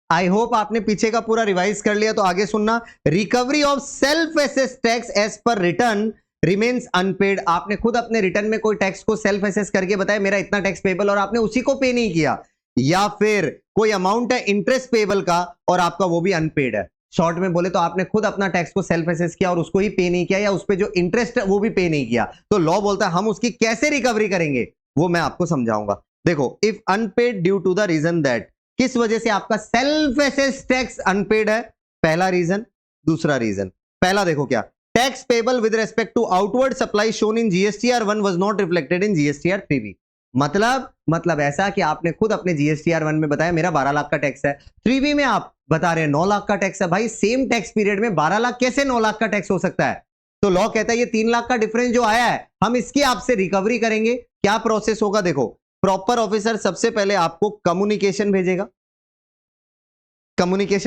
आई होप आपने पीछे का पूरा रिवाइज कर लिया, तो आगे सुनना। Recovery of self assess tax as per return remains unpaid. आपने खुद अपने रिटर्न में कोई टैक्स को सेल्फ एसेस करके बताया मेरा इतना टैक्स पेबल, और आपने उसी को पे नहीं किया, या फिर कोई अमाउंट है इंटरेस्ट पेबल का और आपका वो भी अनपेड है। शॉर्ट में बोले तो आपने खुद अपना टैक्स को सेल्फ एसेस किया और उसको ही पे नहीं किया, या उस पे जो इंटरेस्ट है वो भी पे नहीं किया, तो लॉ बोलता है हम उसकी कैसे रिकवरी करेंगे, वो मैं आपको समझाऊंगा। देखो, if unpaid due to the reason that, किस वजह से आपका सेल्फ एसेस टैक्स अनपेड है, पहला रीजन। दूसरा रीजन, पहला देखो क्या, tax payable with respect to outward supply shown in GSTR 1 was not reflected in GSTR 3B। मतलब ऐसा कि आपने खुद अपने जीएसटीआर 1 में बताया मेरा 12 लाख का टैक्स है, 3B में आप बता रहे हैं 9 लाख का टैक्स है। भाई सेम टैक्स पीरियड में 12 लाख कैसे 9 लाख का टैक्स हो सकता है? तो लॉ कहता है ये 3 लाख का डिफरेंस जो आया है हम इसकी आपसे रिकवरी करेंगे। क्या प्रोसेस होगा? देखो, प्रॉपर ऑफिसर सबसे पहले आपको कम्युनिकेशन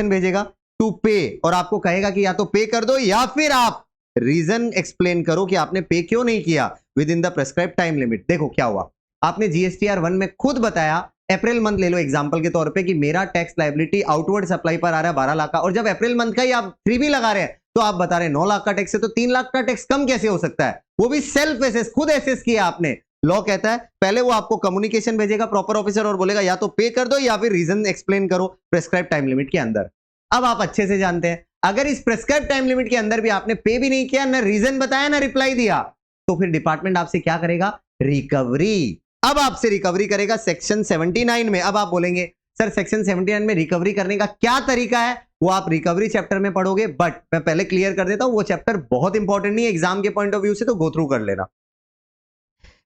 भेजेगा टू पे, और आपको कहेगा कि या तो पे कर दो या फिर आप रीजन एक्सप्लेन करो कि आपने पे क्यों नहीं किया with in the prescribe time limit. देखो क्या हुआ, आपने जीएसटीआर 1 में खुद बताया, अप्रैल मंथ ले लो एग्जांपल के तौर पे, कि मेरा टैक्स लायबिलिटी आउटवर्ड सप्लाई पर आ रहा है 12 लाख का, और जब अप्रैल मंथ का ही आप 3B लगा रहे हैं तो आप बता रहे हैं 9 लाख का टैक्स है, तो 3 लाख का टैक्स कम कैसे हो सकता है? वो भी सेल्फ एसेस, खुद एसेस किया आपने। लॉ कहता है पहले वो आपको कम्युनिकेशन भेजेगा प्रॉपर ऑफिसर और बोलेगा या तो पे कर दो या फिर रीजन एक्सप्लेन करो प्रेस्क्राइब टाइम लिमिट के अंदर। अब आप अच्छे से जानते हैं अगर इस प्रेस्क्राइब टाइम लिमिट के अंदर भी आपने पे भी नहीं किया, ना रीजन बताया, ना रिप्लाई दिया, तो फिर डिपार्टमेंट आपसे क्या करेगा? रिकवरी। अब आपसे रिकवरी करेगा सेक्शन 79 में। अब आप बोलेंगे सर सेक्शन 79 में रिकवरी करने का क्या तरीका है? वो आप रिकवरी चैप्टर में पढ़ोगे, बट मैं पहले क्लियर कर देता हूं वो चैप्टर बहुत इंपॉर्टेंट नहीं है एग्जाम के पॉइंट ऑफ व्यू से, तो गो थ्रू कर लेना।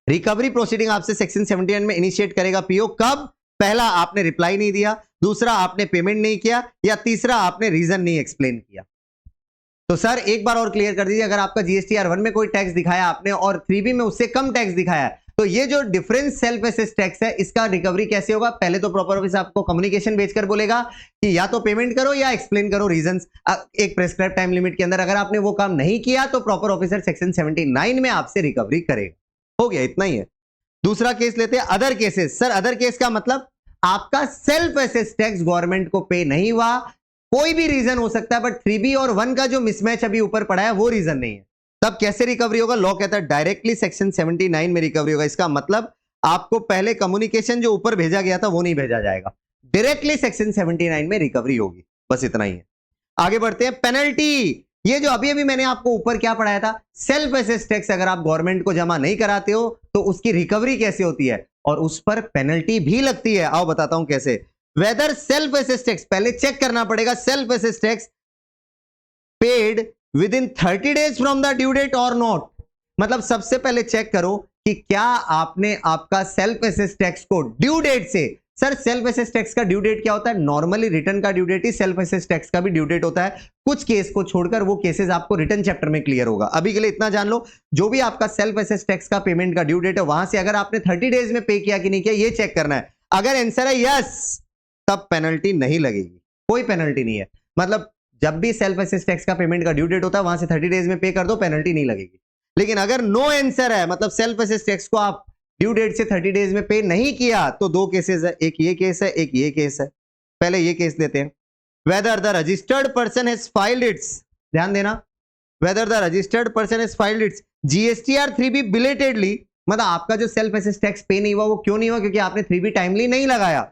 रिकवरी प्रोसीडिंग आपसे सेक्शन 79 में इनिशिएट करेगा पीओ कब? पहला, आपने रिप्लाई नहीं दिया, दूसरा आपने पेमेंट नहीं किया, या तीसरा आपने रीजन नहीं एक्सप्लेन किया। तो सर एक बार और क्लियर कर दीजिए, अगर आपका जीएसटीआर 1 में कोई टैक्स दिखाया आपने और 3B में उससे कम टैक्स दिखाया है, तो ये जो डिफरेंस सेल्फ एसेस टैक्स है इसका रिकवरी कैसे होगा? पहले तो प्रॉपर ऑफिस आपको कम्युनिकेशन भेजकर बोलेगा कि या तो पेमेंट करो या एक्सप्लेन करो रीजंस एक प्रेस्क्राइब टाइम लिमिट के अंदर। अगर आपने वो काम नहीं किया तो प्रॉपर ऑफिसर सेक्शन 79 में आपसे रिकवरी करेगा। हो गया, इतना ही है। दूसरा केस लेते हैं, other cases. Sir other case का मतलब आपका सेल्फ एसेस टैक्स गवर्नमेंट को पे नहीं हुआ, कोई भी रीजन हो सकता है, बट 3B और 1 का जो मिसमैच अभी ऊपर पड़ा है वो रीजन नहीं है, तब कैसे रिकवरी होगा? लॉ कहता है डायरेक्टली सेक्शन 79 में रिकवरी होगा। इसका मतलब आपको पहले कम्युनिकेशन जो ऊपर भेजा गया था वो नहीं भेजा जाएगा, डायरेक्टली सेक्शन 79 में रिकवरी होगी। बस इतना ही है। आगे बढ़ते हैं, पेनल्टी। ये जो अभी मैंने आपको ऊपर क्या पढ़ाया था, सेल्फ एसेस टैक्स अगर आप गवर्नमेंट को जमा नहीं कराते हो तो उसकी रिकवरी कैसे होती है, और उस पर पेनल्टी भी लगती है। आओ बताता हूं कैसे। वेदर सेल्फ एसेस टैक्स, पहले चेक करना पड़ेगा self assess tax paid within 30 days from the due date और नॉट। मतलब सबसे पहले चेक करो कि क्या आपने आपका सेल्फ एसेस टैक्स को ड्यू डेट से, सर सेल्फ एसेस टैक्स का ड्यू डेट क्या होता है? नॉर्मली रिटर्न का ड्यू डेट ही सेल्फ एसेस टैक्स का भी ड्यू डेट होता है। कुछ केस को छोड़कर वो केसेस आपको रिटर्न चैप्टर में क्लियर होगा। अभी के लिए इतना जान लो, जो भी आपका सेल्फ एसेस टैक्स का पेमेंट का ड्यू डेट है वहां से अगर आपने 30 डेज में पे किया कि नहीं किया ये चेक करना है। अगर आंसर है यस, तब पेनल्टी नहीं लगेगी, कोई पेनल्टी नहीं है। मतलब जब भी सेल्फ एसेस टैक्स का पेमेंट का ड्यू डेट होता है वहां से 30 डेज में पे कर दो, पेनल्टी नहीं लगेगी। लेकिन अगर नो आंसर है, मतलब सेल्फ एसेस टैक्स को आप ड्यू डेट से 30 डेज में पे नहीं किया, तो दो केसेस है, एक ये केस है, एक ये केस है। पहले ये केस लेते हैं, whether the registered person has filed it's, ध्यान देना, whether the registered person has filed it's GSTR 3B belatedly, मतलब आपका जो सेल्फ एसेस टैक्स पे नहीं हुआ वो क्यों नहीं हुआ? क्योंकि आपने 3B टाइमली नहीं लगाया,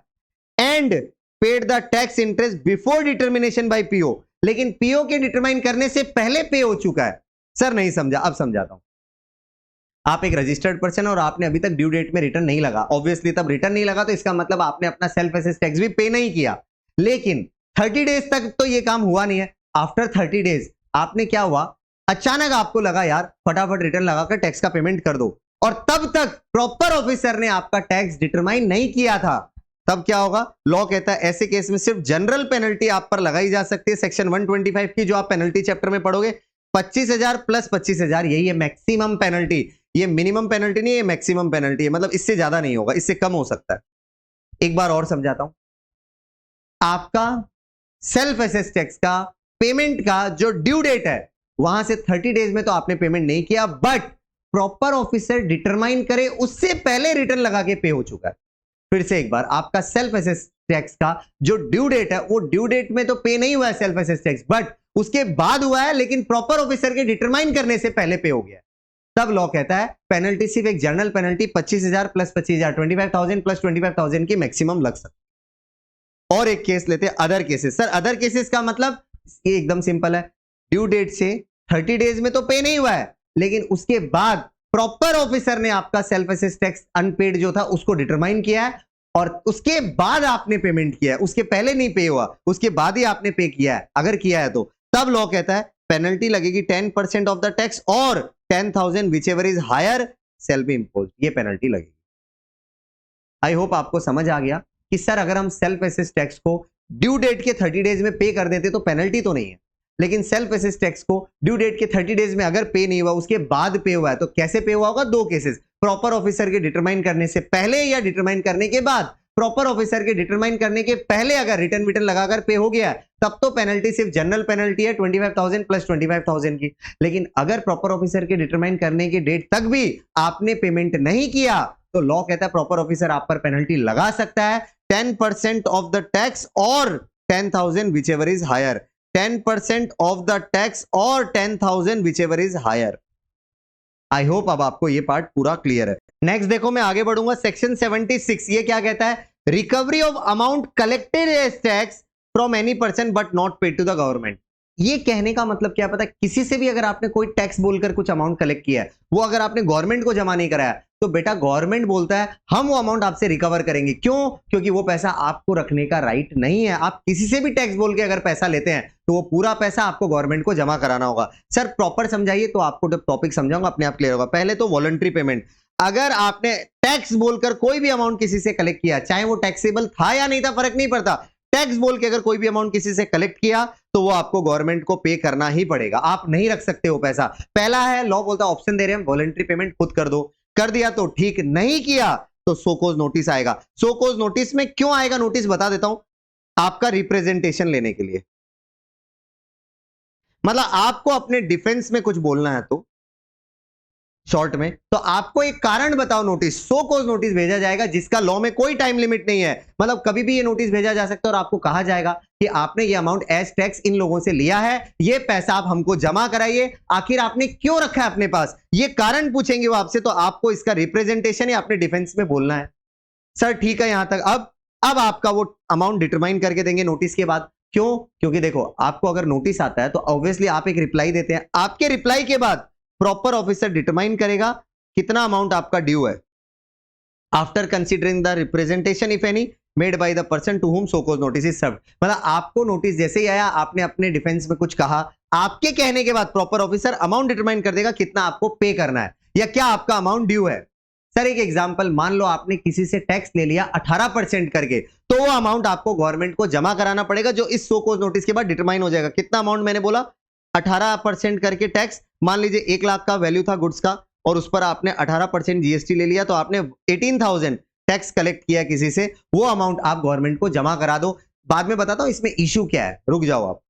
and paid the tax interest before determination by PO, लेकिन पीओ के डिटरमाइन करने से पहले पे हो चुका है। सर नहीं समझा, अब समझाता हूं। आप एक रजिस्टर्ड पर्सन और आपने अभी तक ड्यू डेट में रिटर्न नहीं लगा, ऑब्वियसली तब रिटर्न नहीं लगा तो इसका मतलब आपने अपना सेल्फ एसेस टैक्स भी पे नहीं किया। लेकिन 30 डेज तक तो ये काम हुआ नहीं है। आफ्टर 30 डेज आपने क्या हुआ, अचानक आपको लगा यार फटाफट रिटर्न लगाकर टैक्स का पेमेंट कर दो, और तब तक प्रॉपर ऑफिसर ने आपका टैक्स डिटरमाइन नहीं किया था, तब क्या होगा? लॉ कहता है ऐसे केस में सिर्फ जनरल पेनल्टी आप पर लगाई जा सकती है सेक्शन 125 की, जो आप पेनल्टी चैप्टर में पढ़ोगे, 25,000 प्लस 25,000, यही है मैक्सिमम पेनल्टी। ये मिनिमम पेनल्टी नहीं है, मैक्सिमम पेनल्टी है, मतलब इससे ज्यादा नहीं होगा, इससे कम हो सकता है। एक बार और समझाता हूं, आपका सेल्फ असेस टैक्स का पेमेंट का जो ड्यू डेट है वहां से 30 डेज में तो आपने पेमेंट नहीं किया, बट प्रॉपर ऑफिसर डिटरमाइन करे उससे पहले रिटर्न लगा के पे हो चुका है। फिर से एक बार, आपका सेल्फ असेस टैक्स का जो ड्यू डेट है वो ड्यू डेट में तो पे नहीं हुआ है सेल्फ असेस टैक्स, बट उसके बाद हुआ है, लेकिन प्रॉपर ऑफिसर के डिटरमाइन करने से पहले पे हो गया है। तब लॉ कहता है पेनल्टी सिर्फ एक जनरल पेनल्टी 25,000 प्लस 25,000, 25,000 प्लस 25,000 की मैक्सिमम लग सकती है। और एक केस लेते हैं other cases. Sir other cases का मतलब ये एकदम सिंपल है, ड्यू डेट से 30 डेज में तो पे नहीं हुआ है, लेकिन उसके बाद प्रॉपर ऑफिसर ने आपका सेल्फ असेस टैक्स अनपेड जो था उसको डिटरमाइन किया है, और उसके बाद आपने पेमेंट किया है, उसके पहले नहीं पे हुआ, उसके बाद ही आपने पे किया है, अगर किया है तो तब लॉ कहता है पेनल्टी लगेगी 10% ऑफ द टैक्स, और 10,000 whichever is higher shall be imposed, ये पेनल्टी लगेगी। आई होप आपको समझ आ गया कि सर अगर हम सेल्फ असेस टैक्स को ड्यू डेट के 30 डेज में पे कर देते तो पेनल्टी तो नहीं है, लेकिन सेल्फ असेस टैक्स को ड्यू डेट के 30 डेज में अगर पे नहीं हुआ, उसके बाद पे हुआ है, तो कैसे पे हुआ होगा? दो केसेस, प्रॉपर ऑफिसर के डिटरमाइन करने से पहले या डिटरमाइन करने के बाद। प्रॉपर ऑफिसर के डिटरमाइन करने के पहले अगर रिटर्न लगाकर पे हो गया तब तो पेनल्टी सिर्फ जनरल पेनल्टी है 25,000 प्लस 25,000 की, लेकिन अगर प्रॉपर ऑफिसर के डिटरमाइन करने की डेट तक भी आपने पेमेंट नहीं किया तो लॉ कहता है प्रॉपर ऑफिसर आप पर पेनल्टी लगा सकता है 10% ऑफ द टैक्स और 10,000 whichever is higher, 10% of the tax और 10,000 whichever is higher. I hope अब आपको ये पार्ट पूरा क्लियर है। नेक्स्ट देखो, मैं आगे बढ़ूंगा, सेक्शन 76 ये क्या कहता है? Recovery of amount collected as tax from any person but not paid to the government. ये कहने का मतलब क्या पता है? किसी से भी अगर आपने कोई टैक्स बोलकर कुछ अमाउंट कलेक्ट किया है, वो अगर आपने गवर्नमेंट को जमा नहीं कराया, तो बेटा गवर्नमेंट बोलता है हम वो अमाउंट आपसे रिकवर करेंगे। क्यों? क्योंकि वो पैसा आपको रखने का राइट नहीं है। आप किसी से भी टैक्स बोल के अगर पैसा लेते हैं तो वो पूरा पैसा आपको गवर्नमेंट को जमा कराना होगा। सर प्रॉपर समझाइए, तो आपको जब टॉपिक समझाऊंगा अपने आप क्लियर होगा। पहले तो वॉलंटरी पेमेंट, अगर आपने टैक्स बोलकर कोई भी अमाउंट किसी से कलेक्ट किया, चाहे वो टैक्सेबल था या नहीं था फर्क नहीं पड़ता, टैक्स बोल के अगर कोई भी अमाउंट किसी से कलेक्ट किया तो वो आपको गवर्नमेंट को पे करना ही पड़ेगा, आप नहीं रख सकते वो पैसा। पहला है, लॉ बोलता है ऑप्शन दे रहे हैं वॉलंटरी पेमेंट खुद कर दो, कर दिया तो ठीक, नहीं किया तो सोकोज नोटिस आएगा। सोकोज नोटिस में क्यों आएगा नोटिस बता देता हूं, आपका रिप्रेजेंटेशन लेने के लिए, मतलब आपको अपने डिफेंस में कुछ बोलना है तो शॉर्ट में, तो आपको एक कारण बताओ नोटिस, सो कॉज नोटिस भेजा जाएगा जिसका लॉ में कोई टाइम लिमिट नहीं है, मतलब कभी भी ये नोटिस भेजा जा सकता है और आपको कहा जाएगा कि आपने ये अमाउंट एज टैक्स इन लोगों से लिया है, ये पैसा आप हमको जमा कराइए, आखिर आपने क्यों रखा है अपने पास, ये कारण पूछेंगे वो आपसे, तो आपको इसका रिप्रेजेंटेशन या अपने डिफेंस में बोलना है। सर ठीक है यहां तक। अब आपका वो अमाउंट डिटरमाइन करके देंगे नोटिस के बाद। क्यों? क्योंकि देखो आपको अगर नोटिस आता है तो ऑब्वियसली आप एक रिप्लाई देते हैं, आपके रिप्लाई के बाद प्रॉपर ऑफिसर डिटरमाइन करेगा कितना अमाउंट आपका ड्यू है, after considering the representation if any made by the person to whom show cause notice is served. मतलब आपको नोटिस जैसे ही आया, आपने अपने डिफेंस में कुछ कहा, आपके कहने के बाद प्रॉपर ऑफिसर अमाउंट डिटरमाइन कर देगा कितना आपको पे करना है या क्या आपका अमाउंट ड्यू है। सर एक एग्जांपल, मान लो आपने किसी से टैक्स ले लिया 18% करके, तो वो अमाउंट आपको गवर्नमेंट को जमा कराना पड़ेगा जो इस सो कॉज नोटिस के बाद डिटरमाइन हो जाएगा। कितना अमाउंट मैंने बोला? 18% करके टैक्स, मान लीजिए 1 लाख का वैल्यू था गुड्स का और उस पर आपने 18% जीएसटी ले लिया, तो आपने 18,000 टैक्स कलेक्ट किया किसी से, वो अमाउंट आप गवर्नमेंट को जमा करा दो। बाद में बताता हूं इसमें इशू क्या है, रुक जाओ आप।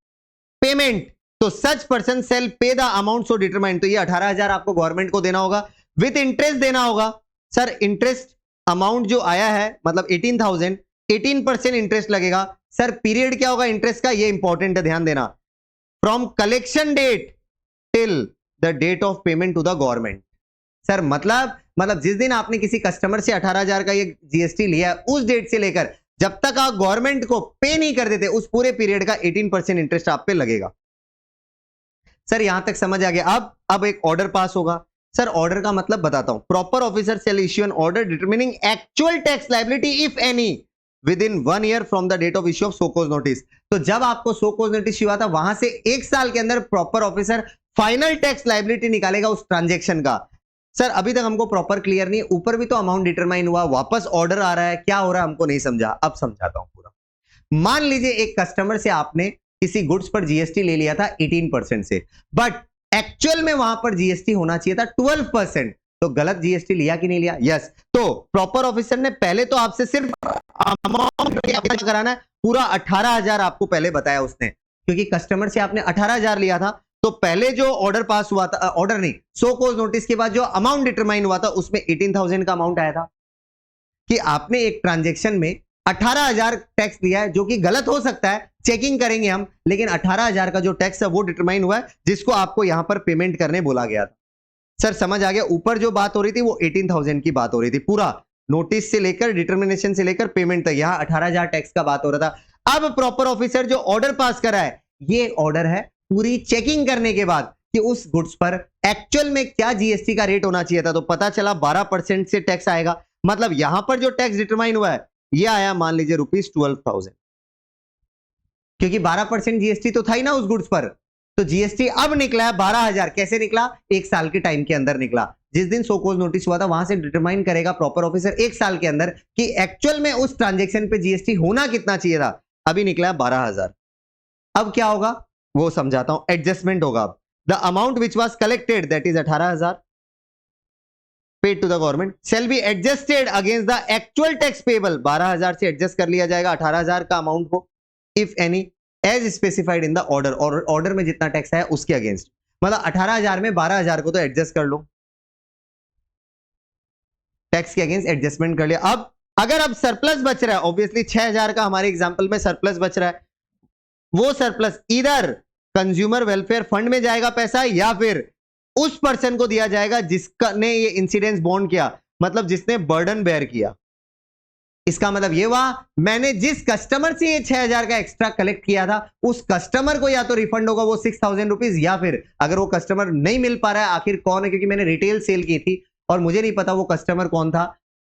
पेमेंट, तो सच पर्सन सेल पे द अमाउंट सो डिटरमाइंड, तो ये 18,000 आपको गवर्नमेंट को देना होगा, विथ इंटरेस्ट देना होगा। सर इंटरेस्ट अमाउंट जो आया है मतलब 18,000, 18% इंटरेस्ट लगेगा। सर पीरियड क्या होगा इंटरेस्ट का, ये इंपॉर्टेंट है ध्यान देना, from collection date till the date of payment to the government. Sir मतलब जिस दिन आपने किसी कस्टमर से 18,000 का ये जीएसटी लिया उस डेट से लेकर जब तक आप गवर्नमेंट को पे नहीं कर देते उस पूरे पीरियड का 18% इंटरेस्ट आप पे लगेगा। सर यहां तक समझ आ गया। अब एक ऑर्डर पास होगा। सर ऑर्डर का मतलब बताता हूं, proper officer shall issue an order determining actual tax liability if any within 1 year from the date of issue of show cause notice. तो जब आपको सो कॉज नोटिस हुआ था वहां से 1 साल के अंदर proper officer final tax liability निकालेगा उस ट्रांजेक्शन का। सर अभी तक हमको प्रॉपर क्लियर नहीं, ऊपर भी तो अमाउंट डिटरमाइन हुआ, वापस ऑर्डर आ रहा है, क्या हो रहा है हमको नहीं समझा, अब समझाता हूं पूरा। मान लीजिए एक कस्टमर से आपने किसी गुड्स पर जीएसटी ले लिया था 18% से, बट एक्चुअल में वहां पर जीएसटी होना चाहिए था 12%, तो गलत जीएसटी लिया कि नहीं लिया? यस। तो प्रॉपर ऑफिसर ने पहले तो आपसे सिर्फ अमाउंट कराना है, पूरा 18,000 आपको पहले बताया उसने, क्योंकि कस्टमर से आपने 18,000 लिया था, तो पहले जो ऑर्डर पास हुआ था, ऑर्डर नहीं, सो कॉज नोटिस के बाद जो अमाउंट डिटरमाइन हुआ था उसमें 18,000 का अमाउंट आया था, कि आपने एक ट्रांजेक्शन में 18,000 टैक्स दिया है, जो कि गलत हो सकता है, चेकिंग करेंगे हम, लेकिन 18,000 का जो टैक्स है वो डिटरमाइन हुआ है, जिसको आपको यहां पर पेमेंट करने बोला गया था। सर समझ आ गया? ऊपर जो बात हो रही थी वो 18,000 की बात हो रही थी, पूरा नोटिस से लेकर डिटर्मिनेशन से लेकर पेमेंट तक, यहां 18,000 टैक्स का बात हो रहा था। अब प्रॉपर ऑफिसर जो ऑर्डर पास करा है, ये ऑर्डर है पूरी चेकिंग करने के बाद कि उस गुड्स पर एक्चुअल में क्या जीएसटी का रेट होना चाहिए था, तो पता चला 12% से टैक्स आएगा, मतलब यहां पर जो टैक्स डिटरमाइन हुआ है ये आया मान लीजिए ₹12,000, क्योंकि 12% जीएसटी तो था ही ना उस गुड्स पर, तो जीएसटी अब निकला है 12,000। कैसे निकला? एक साल के टाइम के अंदर निकला, जिस दिन सो कॉज नोटिस हुआ था वहां से डिटरमाइन करेगा प्रॉपर ऑफिसर एक साल के अंदर कि एक्चुअल में उस ट्रांजेक्शन पे जीएसटी होना कितना चाहिए था, अभी निकला 12,000। अब क्या होगा वो समझाता हूं, एडजस्टमेंट होगा। अब the amount which was collected, that is 18,000 paid to the government, shall be adjusted against the actual tax payable, 12,000 से एडजस्ट कर लिया जाएगा 18,000 का अमाउंट को, if any as specified in the order, और ऑर्डर में जितना टैक्स है उसके अगेंस्ट, मतलब 18,000 में 12,000 को तो एडजस्ट कर लो, टैक्स के अगेंस्ट एडजस्टमेंट कर लिया। अब अगर अब सरप्लस बच रहा है, ऑब्वियसली 6,000 का हमारे एग्जांपल में सरप्लस बच रहा है, वो सरप्लस इधर कंज्यूमर वेलफेयर फंड में जाएगा पैसा, या फिर उस पर्सन को दिया जाएगा जिसका ने ये इंसिडेंस बॉन्ड किया, मतलब जिसने बर्डन बेयर किया। इसका मतलब ये हुआ मैंने जिस कस्टमर से ये 6,000 का एक्स्ट्रा कलेक्ट किया था, उस कस्टमर को या तो रिफंड होगा वो 6,000 रुपीज, या फिर अगर वो कस्टमर नहीं मिल पा रहा है, आखिर कौन है, क्योंकि मैंने रिटेल सेल की थी और मुझे नहीं पता वो कस्टमर कौन था,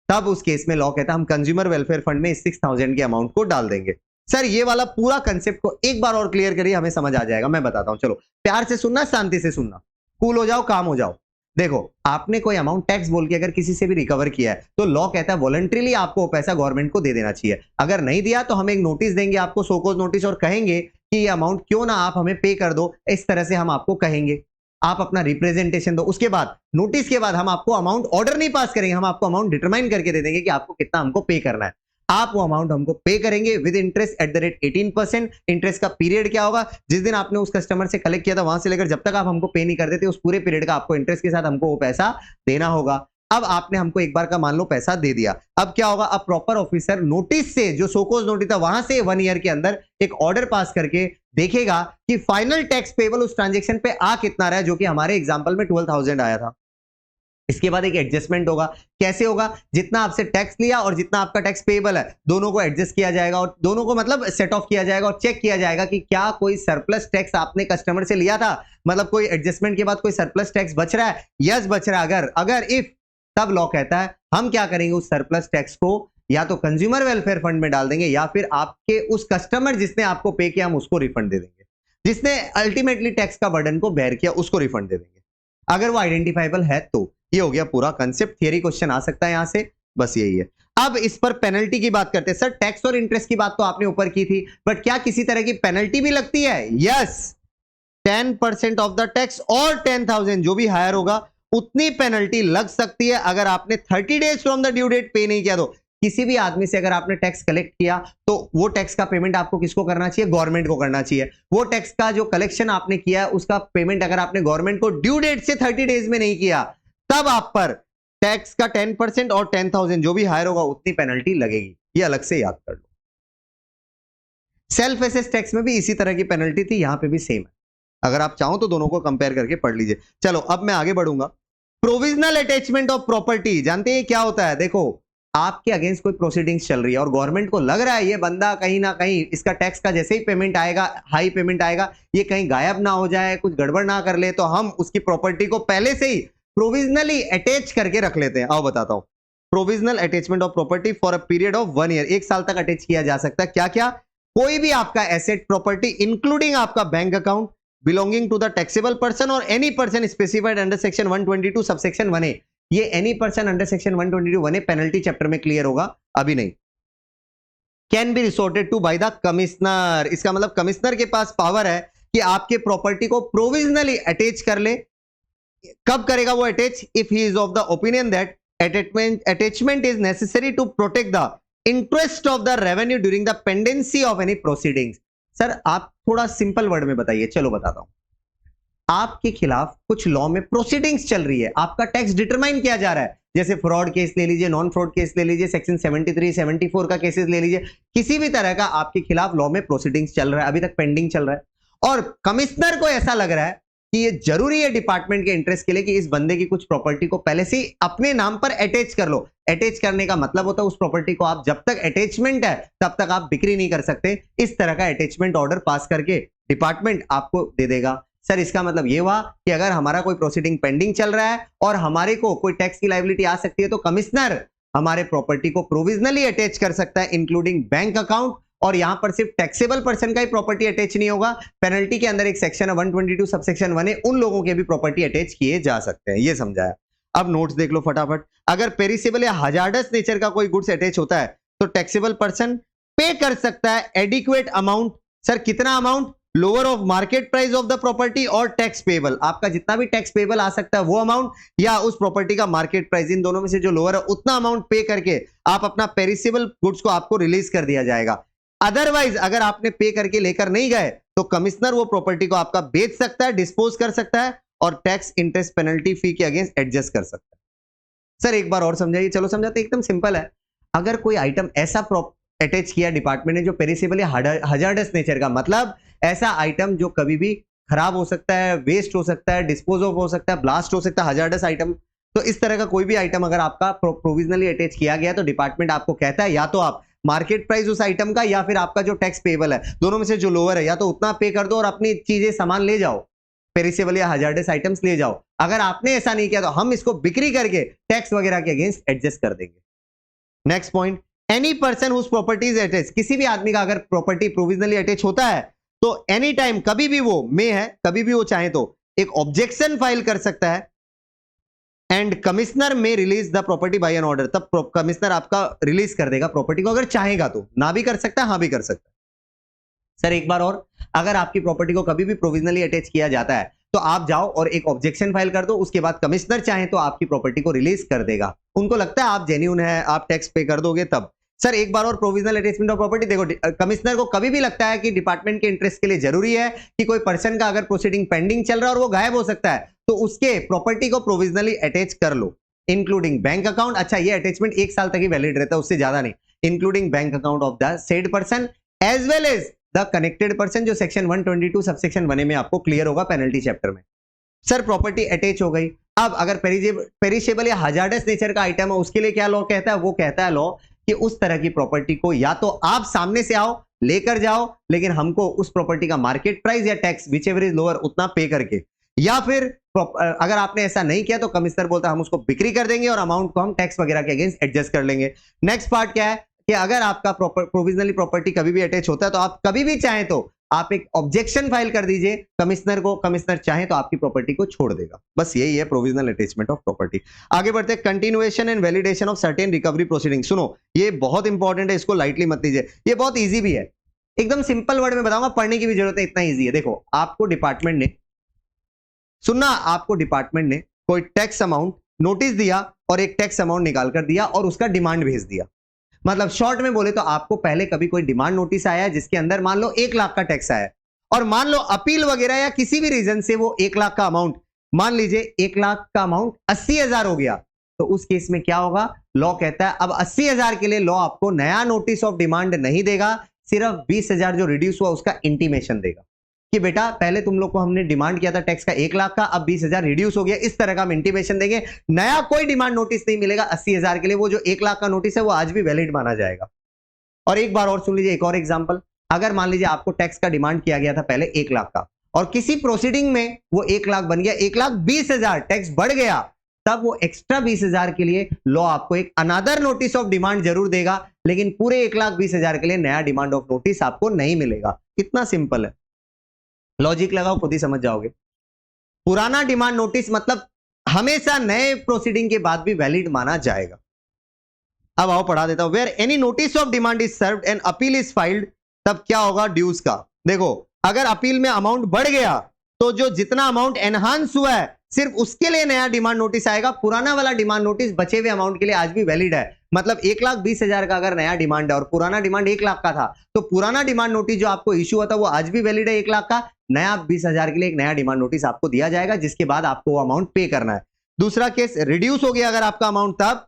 तब उस केस में लॉ कहता हम कंज्यूमर वेलफेयर फंड में 6,000 के अमाउंट को डाल देंगे। सर ये वाला पूरा कंसेप्ट को एक बार और क्लियर करिए, हमें समझ आ जाएगा। मैं बताता हूं, चलो प्यार से सुनना, शांति से सुनना, कूल हो जाओ, काम हो जाओ। देखो आपने कोई अमाउंट टैक्स बोल के अगर किसी से भी रिकवर किया है, तो लॉ कहता है वॉलंटरीली आपको पैसा गवर्नमेंट को दे देना चाहिए। अगर नहीं दिया तो हम एक नोटिस देंगे आपको, सो कॉज नोटिस, और कहेंगे कि ये अमाउंट क्यों ना आप हमें पे कर दो, इस तरह से हम आपको कहेंगे, आप अपना रिप्रेजेंटेशन दो। उसके बाद नोटिस के बाद हम आपको अमाउंट ऑर्डर नहीं पास करेंगे, हम आपको अमाउंट डिटरमाइन करके दे देंगे कि आपको कितना हमको पे करना है। आप वो अमाउंट हमको पे करेंगे with interest at the rate 18%। Interest का पीरियड क्या होगा? जिस दिन आपने उस कस्टमर से कलेक्ट किया था वहां से लेकर जब तक आप हमको पे नहीं कर देते, उस पूरे पीरियड का आपको इंटरेस्ट के साथ हमको वो पैसा देना होगा। अब आपने हमको एक बार का मान लो पैसा दे दिया, अब क्या होगा? अब प्रॉपर ऑफिसर नोटिस से, जो सोकोज नोटिस था वहां से 1 ईयर के अंदर एक ऑर्डर पास करके देखेगा कि फाइनल टैक्स पेबल उस ट्रांजेक्शन पे आ कितना रहा है, जो कि हमारे एग्जांपल में 12,000 आया था। इसके बाद एक एडजस्टमेंट होगा। कैसे होगा? जितना आपसे टैक्स लिया और जितना आपका टैक्स पेबल है, दोनों को एडजस्ट किया जाएगा, और दोनों को मतलब सेट ऑफ किया जाएगा और चेक किया जाएगा कि क्या कोई सरप्लस टैक्स आपने कस्टमर से लिया था, मतलब कोई एडजस्टमेंट के बाद कोई सरप्लस टैक्स बच रहा है, यस बच रहा है। अगर इफ, तब लॉ कहता है हम क्या करेंगे, उस सरप्लस टैक्स को या तो कंज्यूमर वेलफेयर फंड में डाल देंगे, या फिर आपके उस कस्टमर जिसने आपको पे किया हम उसको रिफंड दे देंगे, जिसने अल्टीमेटली टैक्स का बर्डन को बेयर किया उसको रिफंड दे देंगे, अगर वो आइडेंटिफाइबल है तो। ये हो गया पूरा कंसेप्ट। थियरी क्वेश्चन आ सकता है यहां से, बस यही है। अब इस पर पेनल्टी की बात करते हैं। सर टैक्स और इंटरेस्ट की बात तो आपने ऊपर की थी, बट क्या किसी तरह की पेनल्टी भी लगती है? यस, 10% ऑफ द टैक्स और 10,000 जो भी हायर होगा उतनी पेनल्टी लग सकती है अगर आपने 30 days from the due date pay नहीं किया तो। किसी भी आदमी से अगर आपने टैक्स कलेक्ट किया तो वो टैक्स का पेमेंट आपको किसको करना चाहिए? गवर्नमेंट को करना चाहिए। वो टैक्स का जो कलेक्शन आपने किया उसका पेमेंट अगर आपने गवर्नमेंट को ड्यू डेट से 30 डेज में नहीं किया, तब आप पर टैक्स का 10% और 10,000 जो भी हायर होगा उतनी पेनल्टी लगेगी। ये अलग से याद कर लो। सेल्फ एसेस टैक्स में भी इसी तरह की पेनल्टी थी, यहां पे भी सेम है। अगर आप चाहो तो दोनों को कंपेयर करके पढ़ लीजिए। चलो अब मैं आगे बढ़ूंगा। प्रोविजनल अटैचमेंट ऑफ प्रॉपर्टी, जानते हैं क्या होता है? देखो आपके अगेंस्ट कोई प्रोसीडिंग्स चल रही है और गवर्नमेंट को लग रहा है ये बंदा कहीं ना कहीं इसका टैक्स का जैसे ही पेमेंट आएगा, हाई पेमेंट आएगा, ये कहीं गायब ना हो जाए, कुछ गड़बड़ ना कर ले, तो हम उसकी प्रॉपर्टी को पहले से ही प्रोविजनली अटैच करके रख लेते हैं। आओ बताता हूं। Provisional attachment of property for a period of 1 year, 1 साल तक अटैच किया जा सकता है। क्या क्या? कोई भी आपका एसेट प्रॉपर्टी इंक्लूडिंग आपका bank account, belonging to the taxable person और any person specified under section 122 subsection 1A। ये any person under section 122 1A penalty chapter में क्लियर होगा, अभी नहीं। Can be resorted to by the commissioner, इसका मतलब commissioner के पास पावर है कि आपके प्रॉपर्टी को प्रोविजनली अटैच कर ले। कब करेगा वो attach? If he is of the opinion that attachment is necessary to protect the interest of the revenue during the pendency of any proceedings. Sir आप थोड़ा सिंपल वर्ड में बताइए, चलो बताता हूं। आपके खिलाफ कुछ लॉ में प्रोसीडिंग्स चल रही है, आपका टैक्स डिटरमाइन किया जा रहा है, जैसे फ्रॉड केस ले लीजिए, नॉन फ्रॉड केस ले लीजिए, सेक्शन 73 74 का केसेस ले लीजिए, किसी भी तरह का आपके खिलाफ लॉ में प्रोसीडिंग्स चल रहा है, अभी तक पेंडिंग चल रहा है, और कमिश्नर को ऐसा लग रहा है कि ये जरूरी है डिपार्टमेंट के इंटरेस्ट के लिए कि इस बंदे की कुछ प्रॉपर्टी को पहले से ही अपने नाम पर अटैच कर लो। अटैच करने का मतलब होता है उस प्रॉपर्टी को आप जब तक अटैचमेंट है तब तक आप बिक्री नहीं कर सकते। इस तरह का अटैचमेंट ऑर्डर पास करके डिपार्टमेंट आपको दे देगा। सर इसका मतलब ये हुआ कि अगर हमारा कोई प्रोसीडिंग पेंडिंग चल रहा है और हमारे को कोई टैक्स की लायबिलिटी आ सकती है तो कमिश्नर हमारे प्रॉपर्टी को प्रोविजनली अटैच कर सकता है इंक्लूडिंग बैंक अकाउंट, और यहां पर सिर्फ टैक्सेबल पर्सन का ही प्रॉपर्टी अटैच नहीं होगा, पेनल्टी के अंदर एक सेक्शन है 122 सबसेक्शन 1A, उन लोगों के भी प्रॉपर्टी अटैच किए जा सकते हैं। ये समझाया। अब नोट्स देख लो फटाफट। अगर पेरिसेबल या हजार्डस नेचर का कोई गुड्स अटैच होता है तो टैक्सेबल पर्सन पे कर सकता है एडिक्वेट अमाउंट। सर कितना amount? Lower of market price of the property और टैक्स पेबल, आपका जितना भी टैक्स पेबल आ सकता है वो अमाउंट, या उस प्रॉपर्टी का मार्केट प्राइस, इन दोनों में से जो लोअर है उतना अमाउंट पे करके आप अपना पेरिसेबल गुड्स को आपको रिलीज कर दिया जाएगा। अदरवाइज अगर आपने पे करके लेकर नहीं गए तो कमिश्नर वो प्रॉपर्टी को आपका बेच सकता है, डिस्पोज कर सकता है और टैक्स इंटरेस्ट पेनल्टी फी के अगेंस्ट एडजस्ट कर सकता है। सर एक बार और समझाइए। चलो समझाते, एकदम सिंपल है। अगर कोई आइटम ऐसा अटैच किया डिपार्टमेंट ने जो पेरिसेबल या हजार्डस नेचर का, मतलब ऐसा आइटम जो कभी भी खराब हो सकता है, वेस्ट हो सकता है, डिस्पोज ऑफ हो सकता है, ब्लास्ट हो सकता है, हजार्डस आइटम, तो इस तरह का कोई भी आइटम अगर आपका प्रोविजनली अटैच किया गया तो डिपार्टमेंट आपको कहता है या तो आप मार्केट प्राइस उस आइटम का या फिर आपका जो टैक्स पेबल है, दोनों में से जो लोअर है, या तो उतना पे कर दो और अपनी चीजें सामान ले जाओ, पेरिसेबल या हजार्डस आइटम्स ले जाओ। अगर आपने ऐसा नहीं किया तो हम इसको बिक्री करके टैक्स वगैरह के अगेंस्ट एडजस्ट कर देंगे। Next point, any person whose property is attach, किसी भी आदमी का अगर प्रॉपर्टी प्रोविजनली अटैच होता है तो एनी टाइम, कभी भी वो में है, कभी भी वो चाहे तो एक ऑब्जेक्शन फाइल कर सकता है and commissioner may release the property by an order, तब कमिश्नर आपका रिलीज कर देगा प्रॉपर्टी को, अगर चाहेगा तो, ना भी कर सकता है, हाँ भी कर सकता है। सर एक बार और, अगर आपकी प्रॉपर्टी को कभी भी प्रोविजनली अटैच किया जाता है तो आप जाओ और एक ऑब्जेक्शन फाइल कर दो, उसके बाद कमिश्नर चाहे तो आपकी प्रॉपर्टी को रिलीज कर देगा। उनको लगता है आप जेन्युइन है, आप टैक्स पे कर दोगे तब। सर एक बार और, प्रोविजनल अटैचमेंट ऑफ प्रॉपर्टी, देखो कमिश्नर को कभी भी लगता है कि डिपार्टमेंट के इंटरेस्ट के लिए जरूरी है कि कोई पर्सन का अगर प्रोसीडिंग पेंडिंग चल रहा है और वो गायब हो सकता है तो उसके प्रॉपर्टी को प्रोविजनली अटैच कर लो, इंक्लूडिंग बैंक अकाउंट। अच्छा ये अटैचमेंट 1 साल तक ही वैलिड रहता है, उससे ज्यादा नहीं। Including bank account of the said person as well as the connected person, जो सेक्शन 122 सबसेक्शन 1A में आपको क्लियर होगा पेनल्टी चैप्टर में। सर प्रॉपर्टी अटैच हो गई, अब अगर पेरिशेबल या हजार्डस नेचर का आइटम है उसके लिए क्या लॉ कहता है? वो कहता है लॉ कि उस तरह की प्रॉपर्टी को या तो आप सामने से आओ लेकर जाओ, लेकिन हमको उस प्रॉपर्टी का मार्केट प्राइस या tax which ever is lower उतना पे करके, या फिर अगर आपने ऐसा नहीं किया तो कमिश्नर बोलता है हम उसको बिक्री कर देंगे और अमाउंट को हम टैक्स वगैरह के अगेंस्ट एडजस्ट कर लेंगे। नेक्स्ट पार्ट क्या है कि अगर आपका प्रोविजनली प्रॉपर्टी कभी भी अटैच होता है तो आप कभी भी चाहें तो आप एक ऑब्जेक्शन फाइल कर दीजिए कमिश्नर को, कमिश्नर चाहे तो आपकी प्रॉपर्टी को छोड़ देगा। बस यही है प्रोविजनल अटैचमेंट ऑफ प्रॉपर्टी। आगे बढ़ते हैं, continuation and validation of certain recovery proceeding. सुनो ये बहुत इंपॉर्टेंट है, इसको लाइटली मत लीजिए, ये बहुत ईजी भी है, एकदम सिंपल वर्ड में बताऊंगा, पढ़ने की भी जरूरत है, इतना ईजी है। देखो आपको डिपार्टमेंट ने, सुनना, आपको डिपार्टमेंट ने कोई टैक्स अमाउंट नोटिस दिया और एक टैक्स अमाउंट निकाल कर दिया और उसका डिमांड भेज दिया। मतलब शॉर्ट में बोले तो आपको पहले कभी कोई डिमांड नोटिस आया जिसके अंदर मान लो 1 लाख का टैक्स आया, और मान लो अपील वगैरह या किसी भी रीजन से वो 1 लाख का अमाउंट, मान लीजिए 1 लाख का अमाउंट 80,000 हो गया, तो उस केस में क्या होगा? लॉ कहता है अब 80,000 के लिए लॉ आपको नया नोटिस ऑफ डिमांड नहीं देगा, सिर्फ 20,000 जो रिड्यूस हुआ उसका इंटीमेशन देगा कि बेटा पहले तुम लोग को हमने डिमांड किया था टैक्स का 1 लाख का, अब 20,000 रिड्यूस हो गया, इस तरह का हम इंटीमेशन देंगे। नया कोई डिमांड नोटिस नहीं मिलेगा 80,000 के लिए, वो जो 1 लाख का नोटिस है वो आज भी वैलिड माना जाएगा। और एक बार और सुन लीजिए, एक और एग्जांपल, अगर मान लीजिए आपको टैक्स का डिमांड किया गया था पहले 1 लाख का और किसी प्रोसीडिंग में वो 1 लाख बन गया 1,20,000, टैक्स बढ़ गया, तब वो एक्स्ट्रा 20,000 के लिए लॉ आपको एक अनदर नोटिस ऑफ डिमांड जरूर देगा, लेकिन पूरे 1,20,000 के लिए नया डिमांड ऑफ नोटिस आपको नहीं मिलेगा। इतना सिंपल है। लॉजिक लगाओ, खुद ही समझ जाओगे। पुराना डिमांड नोटिस मतलब हमेशा नए प्रोसीडिंग के बाद भी वैलिड माना जाएगा। अब आओ पढ़ा देता हूं। Where any notice of demand is served and appeal is filed, तब क्या होगा ड्यूज का। देखो अगर अपील में अमाउंट बढ़ गया तो जो जितना अमाउंट एनहांस हुआ है सिर्फ उसके लिए नया डिमांड नोटिस आएगा। पुराना वाला डिमांड नोटिस बचे हुए अमाउंट के लिए आज भी वैलिड है। मतलब 1,20,000 का अगर नया डिमांड है और पुराना डिमांड 1 लाख का था, तो पुराना डिमांड नोटिस जो आपको इश्यू हुआ था वो आज भी वैलिड है 1 लाख का। नया 20,000 के लिए एक नया डिमांड नोटिस आपको दिया जाएगा, जिसके बाद आपको वो अमाउंट पे करना है। दूसरा केस, रिड्यूस हो गया अगर आपका अमाउंट, तब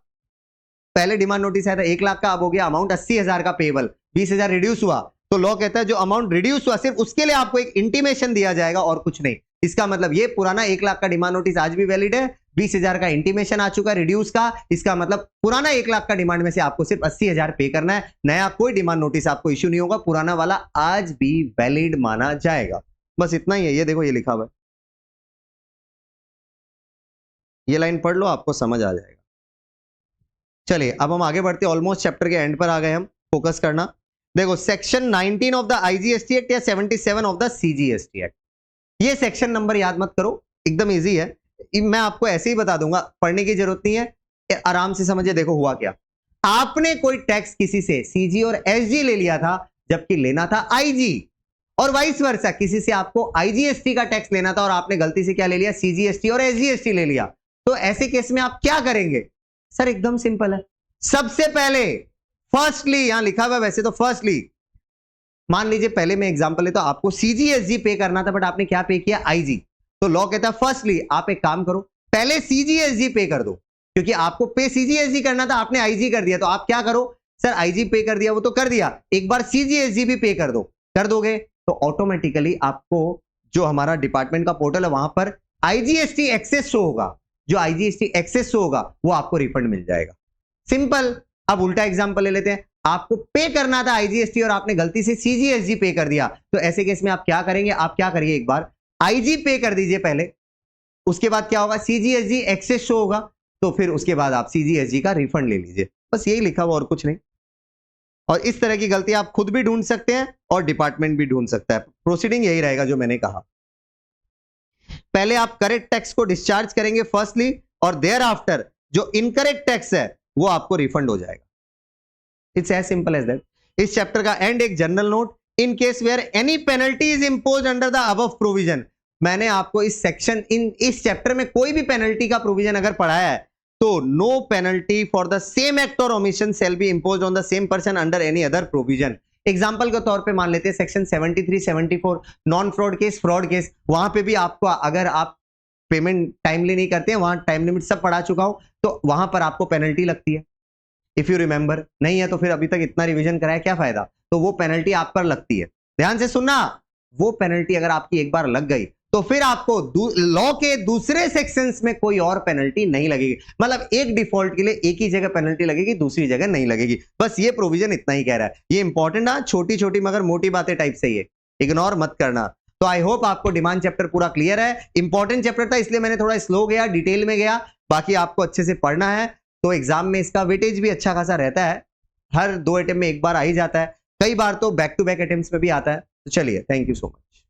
पहले डिमांड नोटिस आया था 1 लाख का, अब हो गया अमाउंट 80,000 का पेबल, 20,000 रिड्यूस हुआ, तो लॉ कहता है जो अमाउंट रिड्यूस हुआ सिर्फ उसके लिए आपको एक इंटीमेशन दिया जाएगा और कुछ नहीं। इसका मतलब ये पुराना 1 लाख का डिमांड नोटिस आज भी वैलिड है, 20,000 का इंटीमेशन आ चुका है रिड्यूस का, इसका मतलब पुराना 1 लाख का डिमांड में से आपको सिर्फ 80,000 पे करना है। नया कोई डिमांड नोटिस आपको इश्यू नहीं होगा, पुराना वाला आज भी वैलिड माना जाएगा। बस इतना ही है। ये देखो ये लिखा हुआ है, ये लाइन पढ़ लो, आपको समझ आ जाएगा। चलिए अब हम आगे बढ़ते, ऑलमोस्ट चैप्टर के एंड पर आ गए हम, फोकस करना। देखो section 19 of the IGST act या 77 ऑफ द सीजीएसटी एक्ट, ये सेक्शन नंबर याद मत करो, एकदम इजी है, मैं आपको ऐसे ही बता दूंगा, पढ़ने की जरूरत नहीं है, आराम से समझिए। देखो हुआ क्या, आपने कोई टैक्स किसी से सीजी और एसजी ले लिया था जबकि लेना था आईजी, और वाइस वर्सा किसी से आपको आईजीएसटी का टैक्स लेना था और आपने गलती से क्या ले लिया, सीजीएसटी और एसजीएसटी ले लिया। तो ऐसे केस में आप क्या करेंगे? सर एकदम सिंपल है, सबसे पहले फर्स्टली, यहां लिखा हुआ वैसे तो फर्स्टली, मान लीजिए पहले मैं एग्जांपल लेता हूं, आपको सीजीएसजी पे करना था बट आपने क्या पे किया, आईजी, तो लॉ कहता है फर्स्टली आप एक काम करो, पहले सीजीएसजी पे कर दो, क्योंकि आपको पे सीजीएसजी करना था, आपने आईजी कर दिया, तो आप क्या करो, सर आईजी पे कर दिया वो तो कर दिया, एक बार सीजीएसजी भी पे कर दो, कर दोगे तो ऑटोमेटिकली आपको जो हमारा डिपार्टमेंट का पोर्टल है वहां पर आईजीएसटी एक्सेस शो होगा, जो आईजीएसटी एक्सेस शो होगा वो आपको रिफंड मिल जाएगा। सिंपल। अब उल्टा एग्जांपल ले लेते हैं, आपको पे करना था आईजीएसटी और आपने गलती से सीजीएसजी पे कर दिया, तो ऐसे केस में आप क्या करेंगे, आप क्या करिए, एक बार आईजी पे कर दीजिए पहले, उसके बाद क्या होगा, सीजीएसजी एक्सेस शो होगा, तो फिर उसके बाद आप सीजीएसजी का रिफंड ले लीजिए। बस यही लिखा हुआ और कुछ नहीं। और इस तरह की गलती आप खुद भी ढूंढ सकते हैं और डिपार्टमेंट भी ढूंढ सकता है। प्रोसीडिंग यही रहेगा जो मैंने कहा, पहले आप करेक्ट टैक्स को डिस्चार्ज करेंगे फर्स्टली, और देयर आफ्टर जो इनकरेक्ट टैक्स है वो आपको रिफंड हो जाएगा। It's as simple as that. इस चैप्टर का एंड एक general note, in case where any penalty is imposed under the above provision, मैंने आपको इस सेक्शन इस चैप्टर में कोई भी पेनल्टी का प्रोविजन अगर पढ़ाया है तो no penalty for the same act और omission shall be imposed on the same person under any other provision. Example के तौर पे मान लेते हैं section 73, 74 non fraud case, fraud case, वहां पे भी आपको अगर आप पेमेंट टाइमली नहीं करते हैं, वहां टाइम लिमिट सब पढ़ा चुका हूं, तो वहां पर आपको पेनल्टी लगती है। इफ यू रिमेंबर, नहीं है तो फिर अभी तक इतना रिवीजन कराया क्या फायदा, तो वो पेनल्टी आप पर लगती है। ध्यान से सुनना, वो पेनल्टी अगर आपकी एक बार लग गई तो फिर आपको लॉ के दूसरे सेक्शंस में कोई और पेनल्टी नहीं लगेगी। मतलब एक डिफॉल्ट के लिए एक ही जगह पेनल्टी लगेगी, दूसरी जगह नहीं लगेगी। बस ये प्रोविजन इतना ही कह रहा है। ये इंपॉर्टेंट है, छोटी छोटी मगर मोटी बातें टाइप से, ये इग्नोर मत करना। तो आई होप आपको डिमांड चैप्टर पूरा क्लियर है। इंपॉर्टेंट चैप्टर था इसलिए मैंने थोड़ा स्लो गया, डिटेल में गया, बाकी आपको अच्छे से पढ़ना है तो एग्जाम में इसका वेटेज भी अच्छा खासा रहता है, हर 2 अटेम्प्ट में एक बार आ ही जाता है, कई बार तो बैक टू बैक अटेम्प्ट्स में भी आता है। तो चलिए, थैंक यू सो मच।